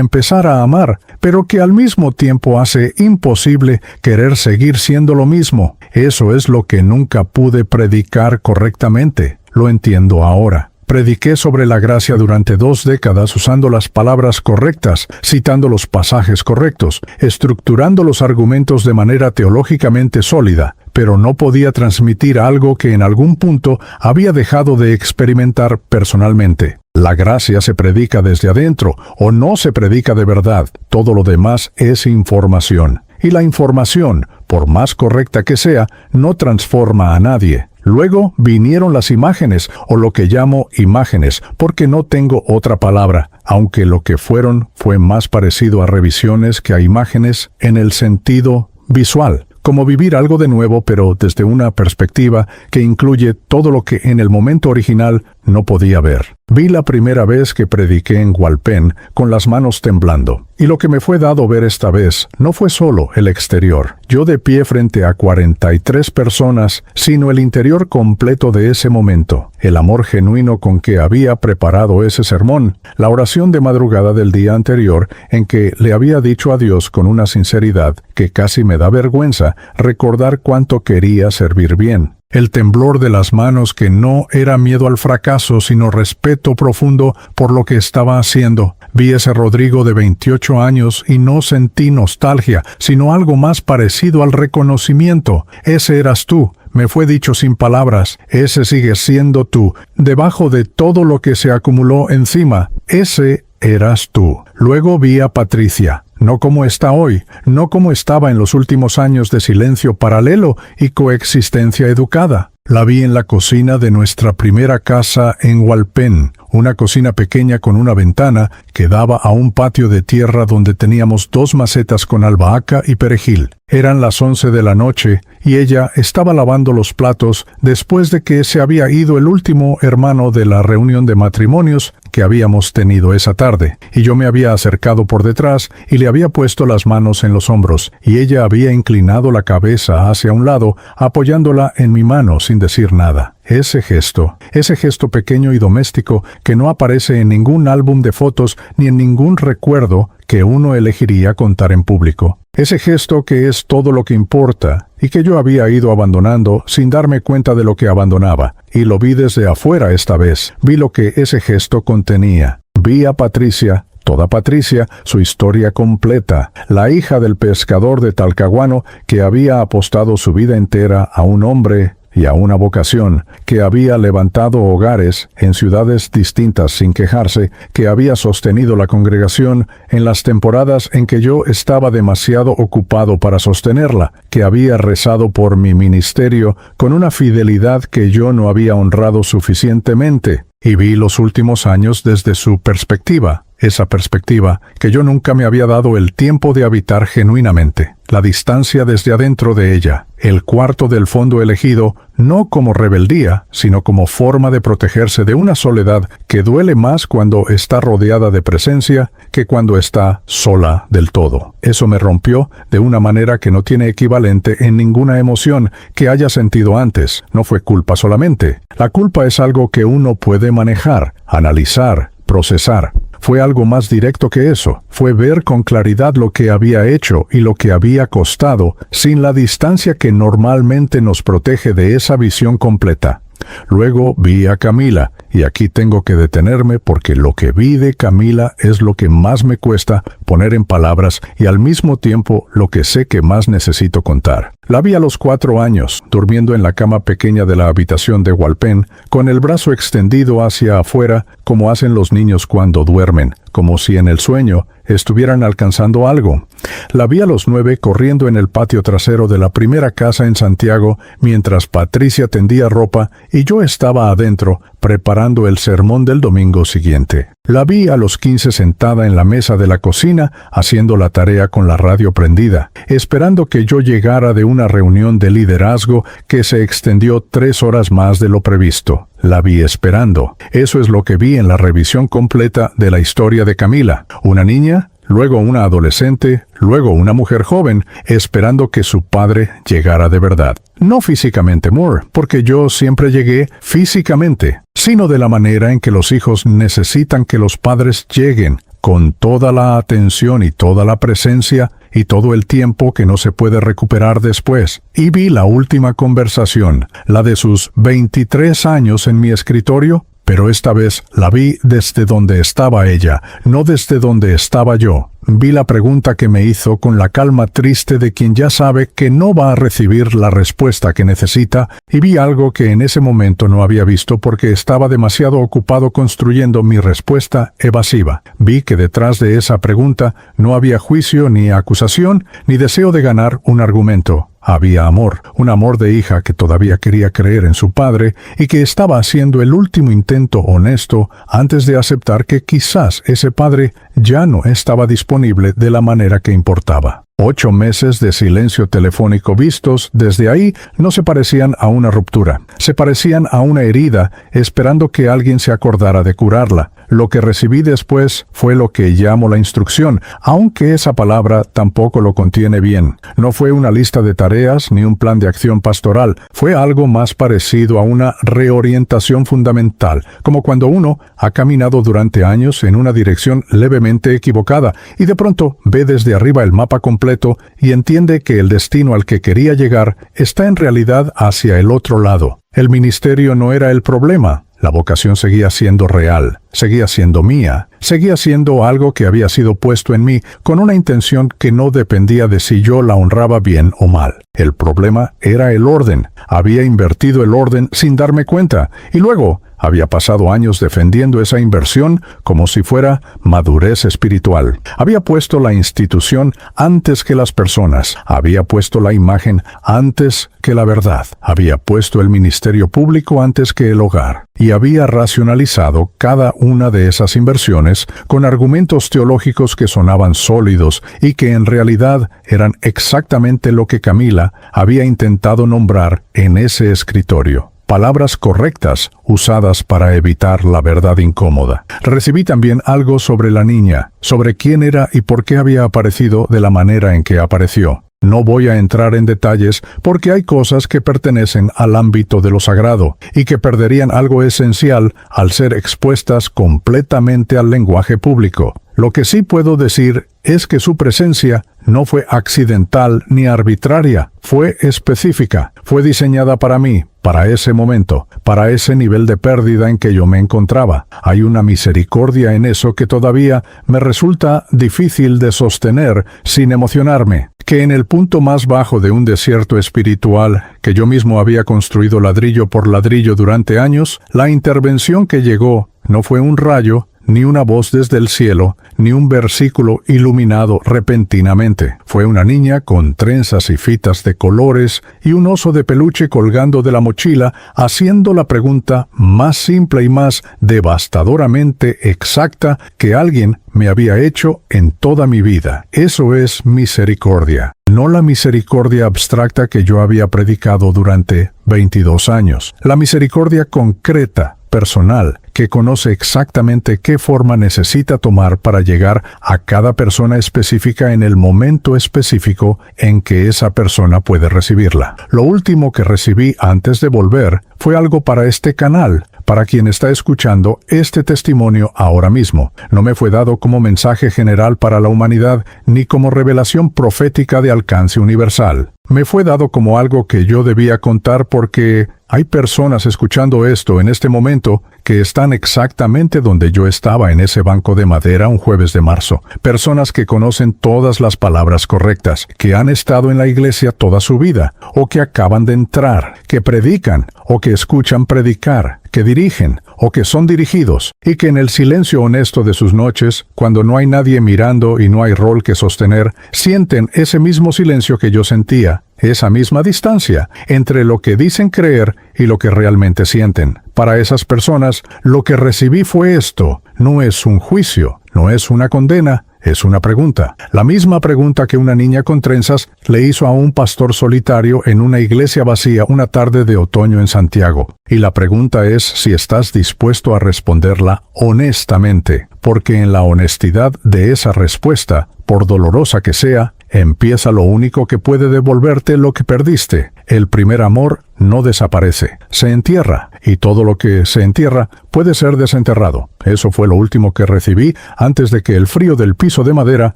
Speaker 1: empezar a amar, pero que al mismo tiempo hace imposible querer seguir siendo lo mismo. Eso es lo que nunca pude predicar correctamente. Lo entiendo ahora. Prediqué sobre la gracia durante 2 décadas usando las palabras correctas, citando los pasajes correctos, estructurando los argumentos de manera teológicamente sólida, pero no podía transmitir algo que en algún punto había dejado de experimentar personalmente. La gracia se predica desde adentro o no se predica de verdad. Todo lo demás es información. Y la información, por más correcta que sea, no transforma a nadie. Luego vinieron las imágenes, o lo que llamo imágenes, porque no tengo otra palabra, aunque lo que fueron fue más parecido a revisiones que a imágenes en el sentido visual. Como vivir algo de nuevo, pero desde una perspectiva que incluye todo lo que en el momento original no podía ver. Vi la primera vez que prediqué en Hualpén con las manos temblando, y lo que me fue dado ver esta vez no fue solo el exterior, yo de pie frente a 43 personas, sino el interior completo de ese momento, el amor genuino con que había preparado ese sermón, la oración de madrugada del día anterior en que le había dicho a Dios con una sinceridad que casi me da vergüenza recordar cuánto quería servir bien. El temblor de las manos que no era miedo al fracaso, sino respeto profundo por lo que estaba haciendo. Vi ese Rodrigo de 28 años y no sentí nostalgia, sino algo más parecido al reconocimiento. Ese eras tú. Me fue dicho sin palabras. Ese sigues siendo tú. Debajo de todo lo que se acumuló encima, ese eras tú. Luego vi a Patricia. No como está hoy, no como estaba en los últimos años de silencio paralelo y coexistencia educada. La vi en la cocina de nuestra primera casa en Hualpén, una cocina pequeña con una ventana que daba a un patio de tierra donde teníamos 2 macetas con albahaca y perejil. Eran las 11 de la noche y ella estaba lavando los platos después de que se había ido el último hermano de la reunión de matrimonios que habíamos tenido esa tarde, y yo me había acercado por detrás y le había puesto las manos en los hombros, y ella había inclinado la cabeza hacia un lado, apoyándola en mi mano sin decir nada. Ese gesto pequeño y doméstico que no aparece en ningún álbum de fotos ni en ningún recuerdo que uno elegiría contar en público. Ese gesto que es todo lo que importa y que yo había ido abandonando sin darme cuenta de lo que abandonaba. Y lo vi desde afuera esta vez. Vi lo que ese gesto contenía. Vi a Patricia, toda Patricia, su historia completa, la hija del pescador de Talcahuano que había apostado su vida entera a un hombre y a una vocación, que había levantado hogares en ciudades distintas sin quejarse, que había sostenido la congregación en las temporadas en que yo estaba demasiado ocupado para sostenerla, que había rezado por mi ministerio con una fidelidad que yo no había honrado suficientemente, y vi los últimos años desde su perspectiva, esa perspectiva que yo nunca me había dado el tiempo de habitar genuinamente, la distancia desde adentro de ella, el cuarto del fondo elegido, no como rebeldía, sino como forma de protegerse de una soledad que duele más cuando está rodeada de presencia que cuando está sola del todo. Eso me rompió de una manera que no tiene equivalente en ninguna emoción que haya sentido antes. No fue culpa solamente. La culpa es algo que uno puede manejar, analizar, procesar. Fue algo más directo que eso. Fue ver con claridad lo que había hecho y lo que había costado, sin la distancia que normalmente nos protege de esa visión completa. Luego vi a Camila, y aquí tengo que detenerme porque lo que vi de Camila es lo que más me cuesta poner en palabras y al mismo tiempo lo que sé que más necesito contar. La vi a los 4 años, durmiendo en la cama pequeña de la habitación de Walpen, con el brazo extendido hacia afuera, como hacen los niños cuando duermen, como si en el sueño estuvieran alcanzando algo. La vi a los 9 corriendo en el patio trasero de la primera casa en Santiago, mientras Patricia tendía ropa y yo estaba adentro, preparando el sermón del domingo siguiente. La vi a los 15 sentada en la mesa de la cocina, haciendo la tarea con la radio prendida, esperando que yo llegara de una reunión de liderazgo que se extendió 3 horas más de lo previsto. La vi esperando. Eso es lo que vi en la revisión completa de la historia de Camila. Una niña, luego una adolescente, luego una mujer joven, esperando que su padre llegara de verdad. No físicamente, Moore, porque yo siempre llegué físicamente, sino de la manera en que los hijos necesitan que los padres lleguen, con toda la atención y toda la presencia y todo el tiempo que no se puede recuperar después. Y vi la última conversación, la de sus 23 años en mi escritorio, pero esta vez la vi desde donde estaba ella, no desde donde estaba yo. Vi la pregunta que me hizo con la calma triste de quien ya sabe que no va a recibir la respuesta que necesita, y vi algo que en ese momento no había visto porque estaba demasiado ocupado construyendo mi respuesta evasiva. Vi que detrás de esa pregunta no había juicio ni acusación, ni deseo de ganar un argumento. Había amor, un amor de hija que todavía quería creer en su padre y que estaba haciendo el último intento honesto antes de aceptar que quizás ese padre ya no estaba disponible de la manera que importaba. 8 meses de silencio telefónico vistos desde ahí no se parecían a una ruptura, se parecían a una herida esperando que alguien se acordara de curarla. Lo que recibí después fue lo que llamo la instrucción, aunque esa palabra tampoco lo contiene bien. No fue una lista de tareas ni un plan de acción pastoral, fue algo más parecido a una reorientación fundamental, como cuando uno ha caminado durante años en una dirección levemente equivocada y de pronto ve desde arriba el mapa completo y entiende que el destino al que quería llegar está en realidad hacia el otro lado. El ministerio no era el problema. La vocación seguía siendo real, seguía siendo mía, seguía siendo algo que había sido puesto en mí con una intención que no dependía de si yo la honraba bien o mal. El problema era el orden. Había invertido el orden sin darme cuenta, y luego había pasado años defendiendo esa inversión como si fuera madurez espiritual. Había puesto la institución antes que las personas. Había puesto la imagen antes que la verdad. Había puesto el ministerio público antes que el hogar. Y había racionalizado cada una de esas inversiones con argumentos teológicos que sonaban sólidos y que en realidad eran exactamente lo que Camila había intentado nombrar en ese escritorio. Palabras correctas usadas para evitar la verdad incómoda. Recibí también algo sobre la niña, sobre quién era y por qué había aparecido de la manera en que apareció. No voy a entrar en detalles porque hay cosas que pertenecen al ámbito de lo sagrado y que perderían algo esencial al ser expuestas completamente al lenguaje público. Lo que sí puedo decir es que su presencia no fue accidental ni arbitraria, fue específica, fue diseñada para mí, para ese momento, para ese nivel de pérdida en que yo me encontraba. Hay una misericordia en eso que todavía me resulta difícil de sostener sin emocionarme. que en el punto más bajo de un desierto espiritual que yo mismo había construido ladrillo por ladrillo durante años, la intervención que llegó no fue un rayo, ni una voz desde el cielo, ni un versículo iluminado repentinamente. Fue una niña con trenzas y fitas de colores y un oso de peluche colgando de la mochila, haciendo la pregunta más simple y más devastadoramente exacta que alguien me había hecho en toda mi vida. Eso es misericordia. No la misericordia abstracta que yo había predicado durante 22 años. La misericordia concreta, personal, que conoce exactamente qué forma necesita tomar para llegar a cada persona específica en el momento específico en que esa persona puede recibirla. Lo último que recibí antes de volver fue algo para este canal, para quien está escuchando este testimonio ahora mismo. No me fue dado como mensaje general para la humanidad, ni como revelación profética de alcance universal. Me fue dado como algo que yo debía contar porque hay personas escuchando esto en este momento que están exactamente donde yo estaba en ese banco de madera un jueves de marzo. Personas que conocen todas las palabras correctas, que han estado en la iglesia toda su vida, o que acaban de entrar, que predican, o que escuchan predicar, que dirigen, o que son dirigidos, y que en el silencio honesto de sus noches, cuando no hay nadie mirando y no hay rol que sostener, sienten ese mismo silencio que yo sentía, esa misma distancia entre lo que dicen creer y lo que realmente sienten. Para esas personas, lo que recibí fue esto. No es un juicio, no es una condena, es una pregunta. La misma pregunta que una niña con trenzas le hizo a un pastor solitario en una iglesia vacía una tarde de otoño en Santiago. Y la pregunta es si estás dispuesto a responderla honestamente, porque en la honestidad de esa respuesta, por dolorosa que sea, empieza lo único que puede devolverte lo que perdiste. El primer amor no desaparece, se entierra, y todo lo que se entierra puede ser desenterrado. Eso fue lo último que recibí antes de que el frío del piso de madera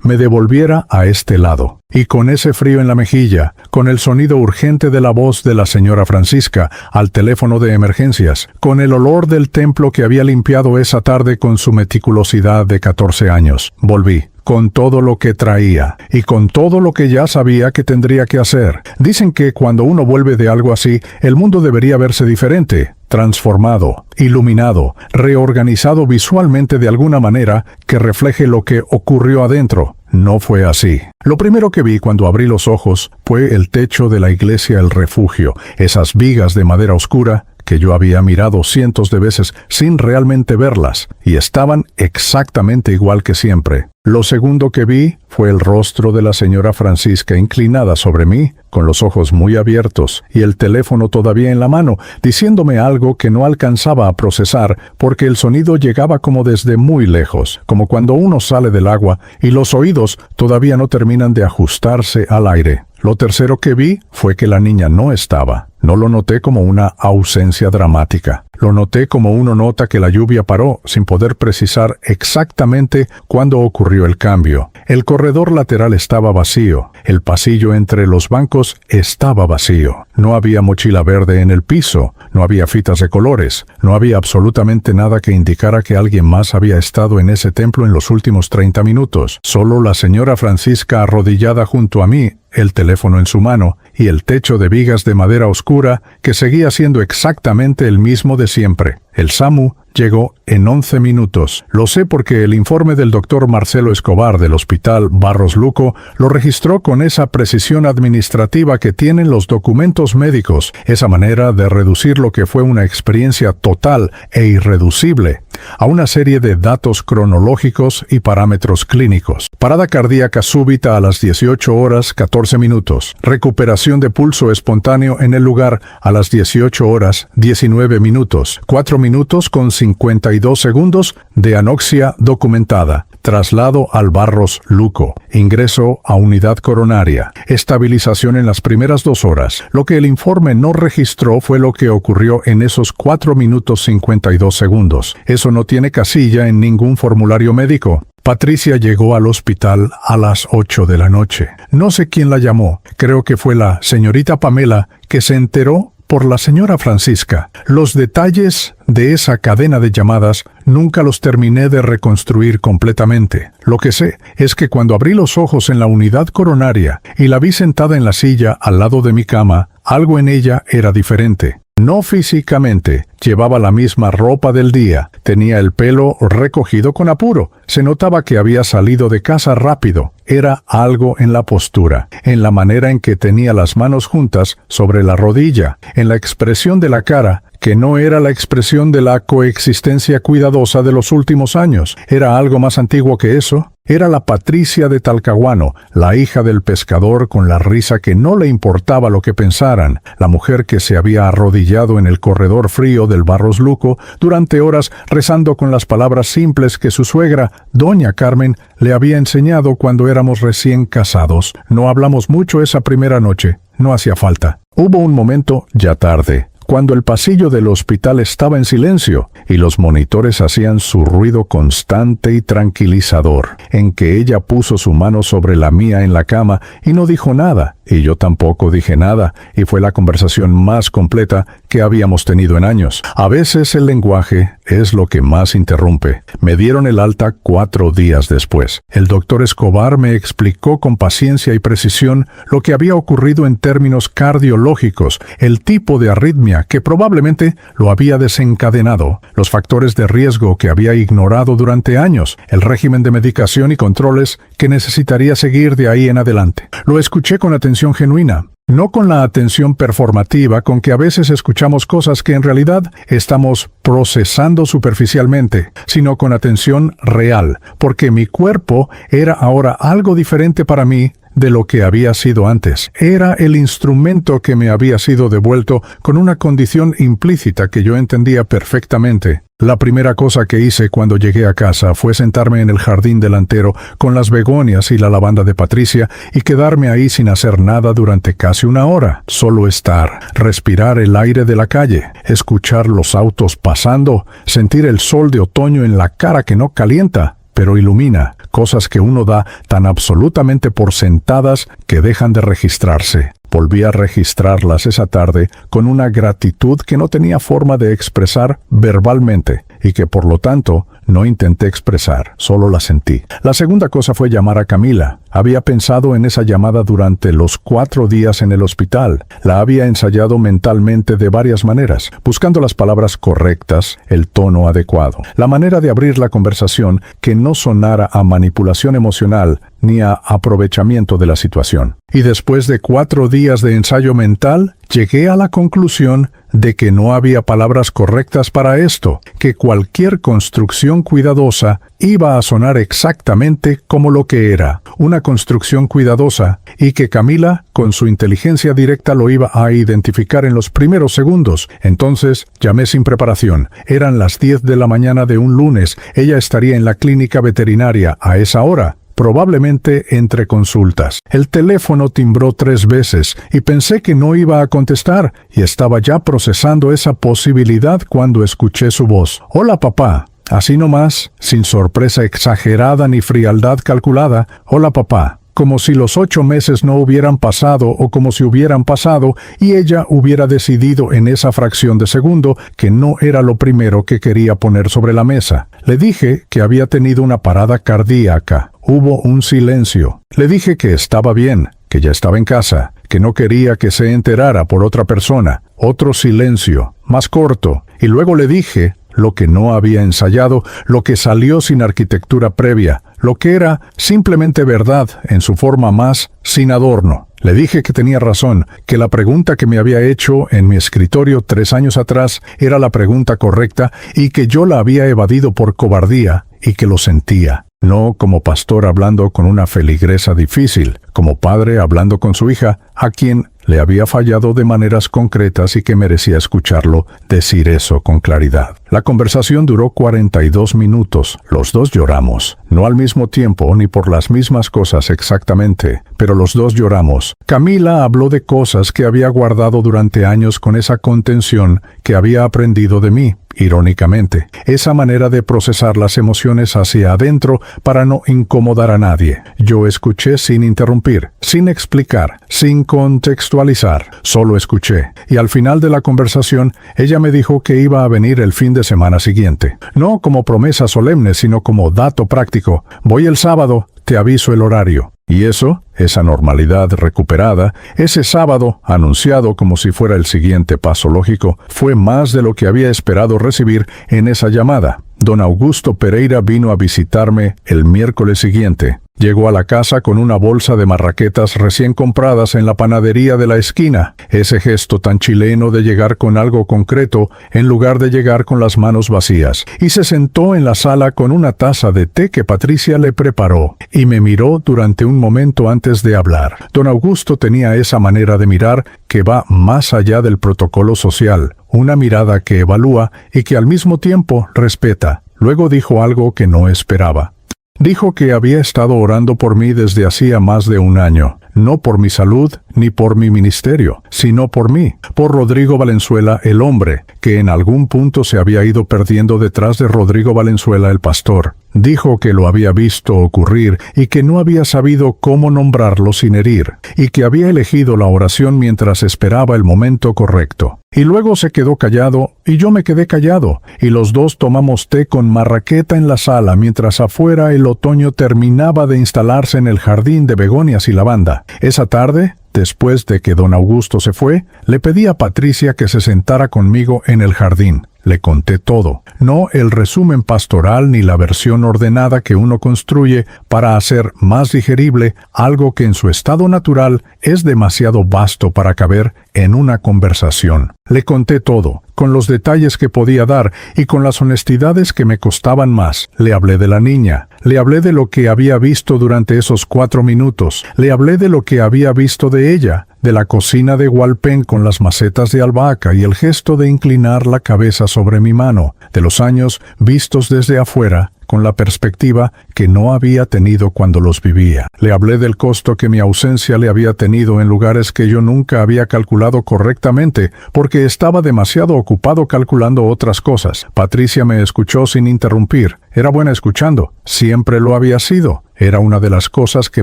Speaker 1: me devolviera a este lado. Y con ese frío en la mejilla, con el sonido urgente de la voz de la señora Francisca al teléfono de emergencias, con el olor del templo que había limpiado esa tarde con su meticulosidad de 14 años, volví. Con todo lo que traía, y con todo lo que ya sabía que tendría que hacer. Dicen que cuando uno vuelve de algo así, el mundo debería verse diferente, transformado, iluminado, reorganizado visualmente de alguna manera que refleje lo que ocurrió adentro. No fue así. Lo primero que vi cuando abrí los ojos fue el techo de la iglesia El Refugio, esas vigas de madera oscura que yo había mirado cientos de veces sin realmente verlas, y estaban exactamente igual que siempre. Lo segundo que vi fue el rostro de la señora Francisca inclinada sobre mí, con los ojos muy abiertos y el teléfono todavía en la mano, diciéndome algo que no alcanzaba a procesar porque el sonido llegaba como desde muy lejos, como cuando uno sale del agua y los oídos todavía no terminan de ajustarse al aire. Lo tercero que vi fue que la niña no estaba. No lo noté como una ausencia dramática. Lo noté como uno nota que la lluvia paró sin poder precisar exactamente cuándo ocurrió el cambio. El corredor lateral estaba vacío. El pasillo entre los bancos estaba vacío. No había mochila verde en el piso. No había fitas de colores. No había absolutamente nada que indicara que alguien más había estado en ese templo en los últimos 30 minutos. Solo la señora Francisca arrodillada junto a mí, el teléfono en su mano, y el techo de vigas de madera oscura que seguía siendo exactamente el mismo de siempre. El SAMU llegó en 11 minutos. Lo sé porque el informe del doctor Marcelo Escobar del Hospital Barros Luco lo registró con esa precisión administrativa que tienen los documentos médicos, esa manera de reducir lo que fue una experiencia total e irreducible a una serie de datos cronológicos y parámetros clínicos. Parada cardíaca súbita a las 18 horas 14 minutos. Recuperación de pulso espontáneo en el lugar a las 18 horas 19 minutos. 4 minutos con 52 segundos de anoxia documentada. Traslado al Barros Luco. Ingreso a unidad coronaria. Estabilización en las primeras 2 horas. Lo que el informe no registró fue lo que ocurrió en esos 4 minutos 52 segundos. Eso no tiene casilla en ningún formulario médico. Patricia llegó al hospital a las 8 de la noche. No sé quién la llamó. Creo que fue la señorita Pamela, que se enteró por la señora Francisca. Los detalles de esa cadena de llamadas nunca los terminé de reconstruir completamente. Lo que sé es que cuando abrí los ojos en la unidad coronaria y la vi sentada en la silla al lado de mi cama, algo en ella era diferente. No físicamente, llevaba la misma ropa del día, tenía el pelo recogido con apuro, se notaba que había salido de casa rápido. Era algo en la postura, en la manera en que tenía las manos juntas sobre la rodilla, en la expresión de la cara, que no era la expresión de la coexistencia cuidadosa de los últimos años. Era algo más antiguo que eso. Era la Patricia de Talcahuano, la hija del pescador con la risa que no le importaba lo que pensaran, la mujer que se había arrodillado en el corredor frío del Barros Luco durante horas rezando con las palabras simples que su suegra, doña Carmen, le había enseñado cuando éramos recién casados. No hablamos mucho esa primera noche, no hacía falta. Hubo un momento, ya tarde, cuando el pasillo del hospital estaba en silencio y los monitores hacían su ruido constante y tranquilizador, en que ella puso su mano sobre la mía en la cama y no dijo nada, y yo tampoco dije nada, y fue la conversación más completa que habíamos tenido en años. A veces el lenguaje es lo que más interrumpe. Me dieron el alta 4 días después. El doctor Escobar me explicó con paciencia y precisión lo que había ocurrido en términos cardiológicos, el tipo de arritmia que probablemente lo había desencadenado, los factores de riesgo que había ignorado durante años, el régimen de medicación y controles que necesitaría seguir de ahí en adelante. Lo escuché con atención genuina, no con la atención performativa con que a veces escuchamos cosas que en realidad estamos procesando superficialmente, sino con atención real, porque mi cuerpo era ahora algo diferente para mí de lo que había sido antes. Era el instrumento que me había sido devuelto con una condición implícita que yo entendía perfectamente. La primera cosa que hice cuando llegué a casa fue sentarme en el jardín delantero con las begonias y la lavanda de Patricia y quedarme ahí sin hacer nada durante casi 1 hora. Solo estar, respirar el aire de la calle, escuchar los autos pasando, sentir el sol de otoño en la cara que no calienta, pero ilumina, cosas que uno da tan absolutamente por sentadas que dejan de registrarse. Volví a registrarlas esa tarde con una gratitud que no tenía forma de expresar verbalmente y que por lo tanto no intenté expresar, solo la sentí. La segunda cosa fue llamar a Camila. Había pensado en esa llamada durante los 4 días en el hospital. La había ensayado mentalmente de varias maneras, buscando las palabras correctas, el tono adecuado, la manera de abrir la conversación que no sonara a manipulación emocional ni a aprovechamiento de la situación. Y después de 4 días de ensayo mental, llegué a la conclusión de que no había palabras correctas para esto, que cualquier construcción cuidadosa iba a sonar exactamente como lo que era, una construcción cuidadosa, y que Camila, con su inteligencia directa, lo iba a identificar en los primeros segundos. Entonces, llamé sin preparación. Eran las 10 de la mañana de un lunes. Ella estaría en la clínica veterinaria a esa hora, probablemente entre consultas. El teléfono timbró 3 veces y pensé que no iba a contestar, y estaba ya procesando esa posibilidad cuando escuché su voz. «Hola, papá». Así nomás, sin sorpresa exagerada ni frialdad calculada. «Hola, papá». Como si los 8 meses no hubieran pasado o como si hubieran pasado y ella hubiera decidido en esa fracción de segundo que no era lo primero que quería poner sobre la mesa. Le dije que había tenido una parada cardíaca. Hubo un silencio. Le dije que estaba bien, que ya estaba en casa, que no quería que se enterara por otra persona. Otro silencio, más corto, y luego le dije lo que no había ensayado, lo que salió sin arquitectura previa, lo que era simplemente verdad en su forma más sin adorno. Le dije que tenía razón, que la pregunta que me había hecho en mi escritorio 3 años atrás era la pregunta correcta y que yo la había evadido por cobardía y que lo sentía. No como pastor hablando con una feligresa difícil, como padre hablando con su hija, a quien le había fallado de maneras concretas y que merecía escucharlo decir eso con claridad. La conversación duró 42 minutos. Los dos lloramos. No al mismo tiempo ni por las mismas cosas exactamente, pero los dos lloramos. Camila habló de cosas que había guardado durante años con esa contención que había aprendido de mí. Irónicamente, esa manera de procesar las emociones hacia adentro para no incomodar a nadie. Yo escuché sin interrumpir, sin explicar, sin contextualizar. intelectualizar, solo escuché. Y al final de la conversación, ella me dijo que iba a venir el fin de semana siguiente. No como promesa solemne, sino como dato práctico. Voy el sábado, te aviso el horario. Y eso, esa normalidad recuperada, ese sábado, anunciado como si fuera el siguiente paso lógico, fue más de lo que había esperado recibir en esa llamada. Don Augusto Pereira vino a visitarme el miércoles siguiente. Llegó a la casa con una bolsa de marraquetas recién compradas en la panadería de la esquina. Ese gesto tan chileno de llegar con algo concreto en lugar de llegar con las manos vacías. Y se sentó en la sala con una taza de té que Patricia le preparó. Y me miró durante un momento antes de hablar. Don Augusto tenía esa manera de mirar que va más allá del protocolo social. Una mirada que evalúa y que al mismo tiempo respeta. Luego dijo algo que no esperaba. Dijo que había estado orando por mí desde hacía más de un año, no por mi salud ni por mi ministerio, sino por mí, por Rodrigo Valenzuela el hombre, que en algún punto se había ido perdiendo detrás de Rodrigo Valenzuela el pastor. Dijo que lo había visto ocurrir y que no había sabido cómo nombrarlo sin herir, y que había elegido la oración mientras esperaba el momento correcto. Y luego se quedó callado, y yo me quedé callado, y los dos tomamos té con marraqueta en la sala mientras afuera el otoño terminaba de instalarse en el jardín de begonias y lavanda. Esa tarde, después de que don Augusto se fue, le pedí a Patricia que se sentara conmigo en el jardín. Le conté todo, no el resumen pastoral ni la versión ordenada que uno construye para hacer más digerible algo que en su estado natural es demasiado vasto para caber en una conversación. Le conté todo, con los detalles que podía dar y con las honestidades que me costaban más. Le hablé de la niña, le hablé de lo que había visto durante esos 4 minutos, le hablé de lo que había visto de ella, de la cocina de Hualpén con las macetas de albahaca y el gesto de inclinar la cabeza sobre mi mano, de los años vistos desde afuera, con la perspectiva que no había tenido cuando los vivía. Le hablé del costo que mi ausencia le había tenido en lugares que yo nunca había calculado correctamente, porque estaba demasiado ocupado calculando otras cosas. Patricia me escuchó sin interrumpir. Era buena escuchando. Siempre lo había sido. Era una de las cosas que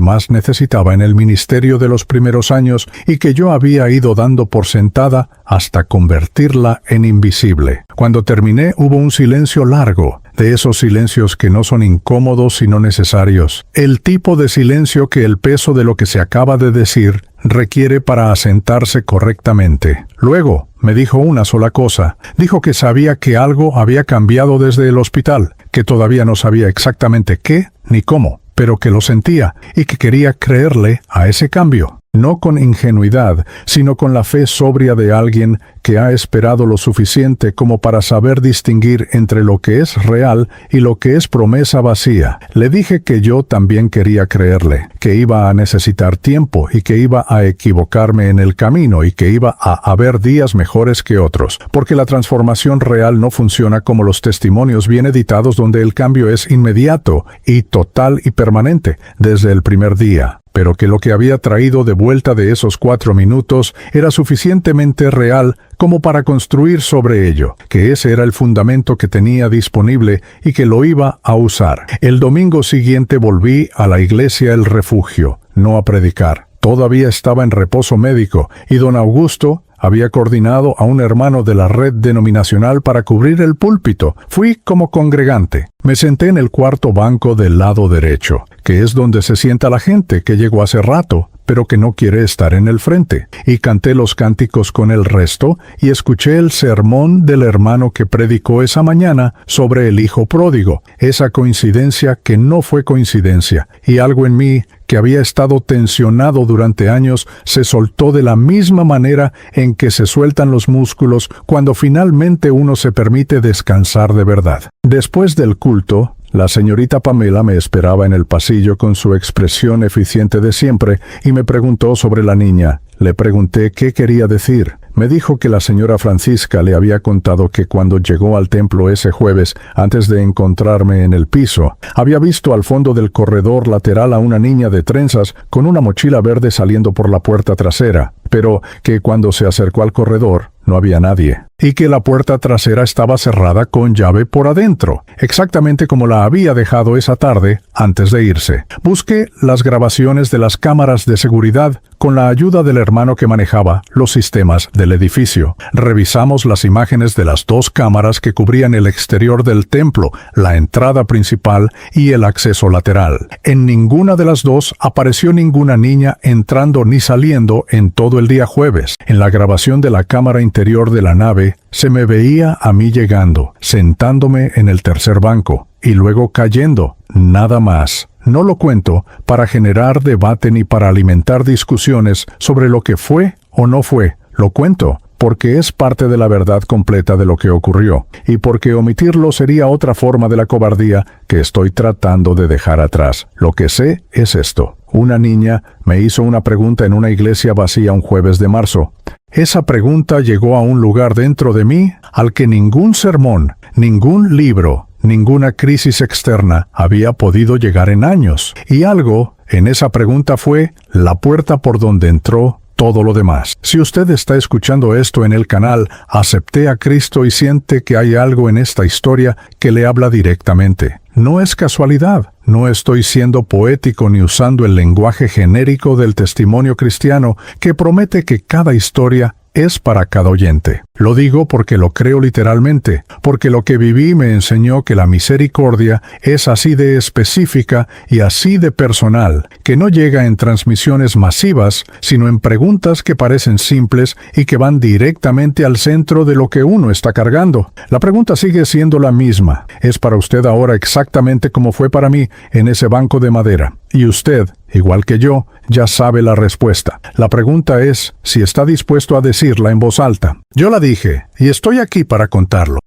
Speaker 1: más necesitaba en el ministerio de los primeros años y que yo había ido dando por sentada hasta convertirla en invisible. Cuando terminé hubo un silencio largo, de esos silencios que no son incómodos sino necesarios. El tipo de silencio que el peso de lo que se acaba de decir requiere para asentarse correctamente. Luego me dijo una sola cosa. Dijo que sabía que algo había cambiado desde el hospital, que todavía no sabía exactamente qué ni cómo, pero que lo sentía y que quería creerle a ese cambio. No con ingenuidad, sino con la fe sobria de alguien que ha esperado lo suficiente como para saber distinguir entre lo que es real y lo que es promesa vacía. Le dije que yo también quería creerle, que iba a necesitar tiempo y que iba a equivocarme en el camino y que iba a haber días mejores que otros, porque la transformación real no funciona como los testimonios bien editados donde el cambio es inmediato y total y permanente desde el primer día. Pero que lo que había traído de vuelta de esos 4 minutos era suficientemente real como para construir sobre ello, que ese era el fundamento que tenía disponible y que lo iba a usar. El domingo siguiente volví a la iglesia El Refugio, no a predicar. Todavía estaba en reposo médico y don Augusto había coordinado a un hermano de la red denominacional para cubrir el púlpito. Fui como congregante. Me senté en el cuarto banco del lado derecho, que es donde se sienta la gente que llegó hace rato, pero que no quiere estar en el frente, y canté los cánticos con el resto y escuché el sermón del hermano que predicó esa mañana sobre el hijo pródigo, esa coincidencia que no fue coincidencia, y algo en mí que había estado tensionado durante años se soltó de la misma manera en que se sueltan los músculos cuando finalmente uno se permite descansar de verdad. Después del culto, la señorita Pamela me esperaba en el pasillo con su expresión eficiente de siempre y me preguntó sobre la niña. Le pregunté qué quería decir. Me dijo que la señora Francisca le había contado que cuando llegó al templo ese jueves, antes de encontrarme en el piso, había visto al fondo del corredor lateral a una niña de trenzas con una mochila verde saliendo por la puerta trasera, pero que cuando se acercó al corredor no había nadie, y que la puerta trasera estaba cerrada con llave por adentro, exactamente como la había dejado esa tarde antes de irse. Busqué las grabaciones de las cámaras de seguridad con la ayuda del hermano que manejaba los sistemas del edificio. Revisamos las imágenes de las 2 cámaras que cubrían el exterior del templo, la entrada principal y el acceso lateral. En ninguna de las 2 apareció ninguna niña entrando ni saliendo en todo el día jueves. En la grabación de la cámara interior de la nave, se me veía a mí llegando, sentándome en el tercer banco, y luego cayendo, nada más. No lo cuento para generar debate ni para alimentar discusiones sobre lo que fue o no fue. Lo cuento porque es parte de la verdad completa de lo que ocurrió, y porque omitirlo sería otra forma de la cobardía que estoy tratando de dejar atrás. Lo que sé es esto. Una niña me hizo una pregunta en una iglesia vacía un jueves de marzo. Esa pregunta llegó a un lugar dentro de mí al que ningún sermón, ningún libro, ninguna crisis externa había podido llegar en años. Y algo en esa pregunta fue la puerta por donde entró todo lo demás. Si usted está escuchando esto en el canal, acepté a Cristo y siente que hay algo en esta historia que le habla directamente. No es casualidad. No estoy siendo poético ni usando el lenguaje genérico del testimonio cristiano que promete que cada historia es para cada oyente. Lo digo porque lo creo literalmente, porque lo que viví me enseñó que la misericordia es así de específica y así de personal, que no llega en transmisiones masivas, sino en preguntas que parecen simples y que van directamente al centro de lo que uno está cargando. La pregunta sigue siendo la misma. Es para usted ahora exactamente como fue para mí en ese banco de madera. Y usted, igual que yo, ya sabe la respuesta. La pregunta es si está dispuesto a decirla en voz alta. Yo la dije, y estoy aquí para contarlo.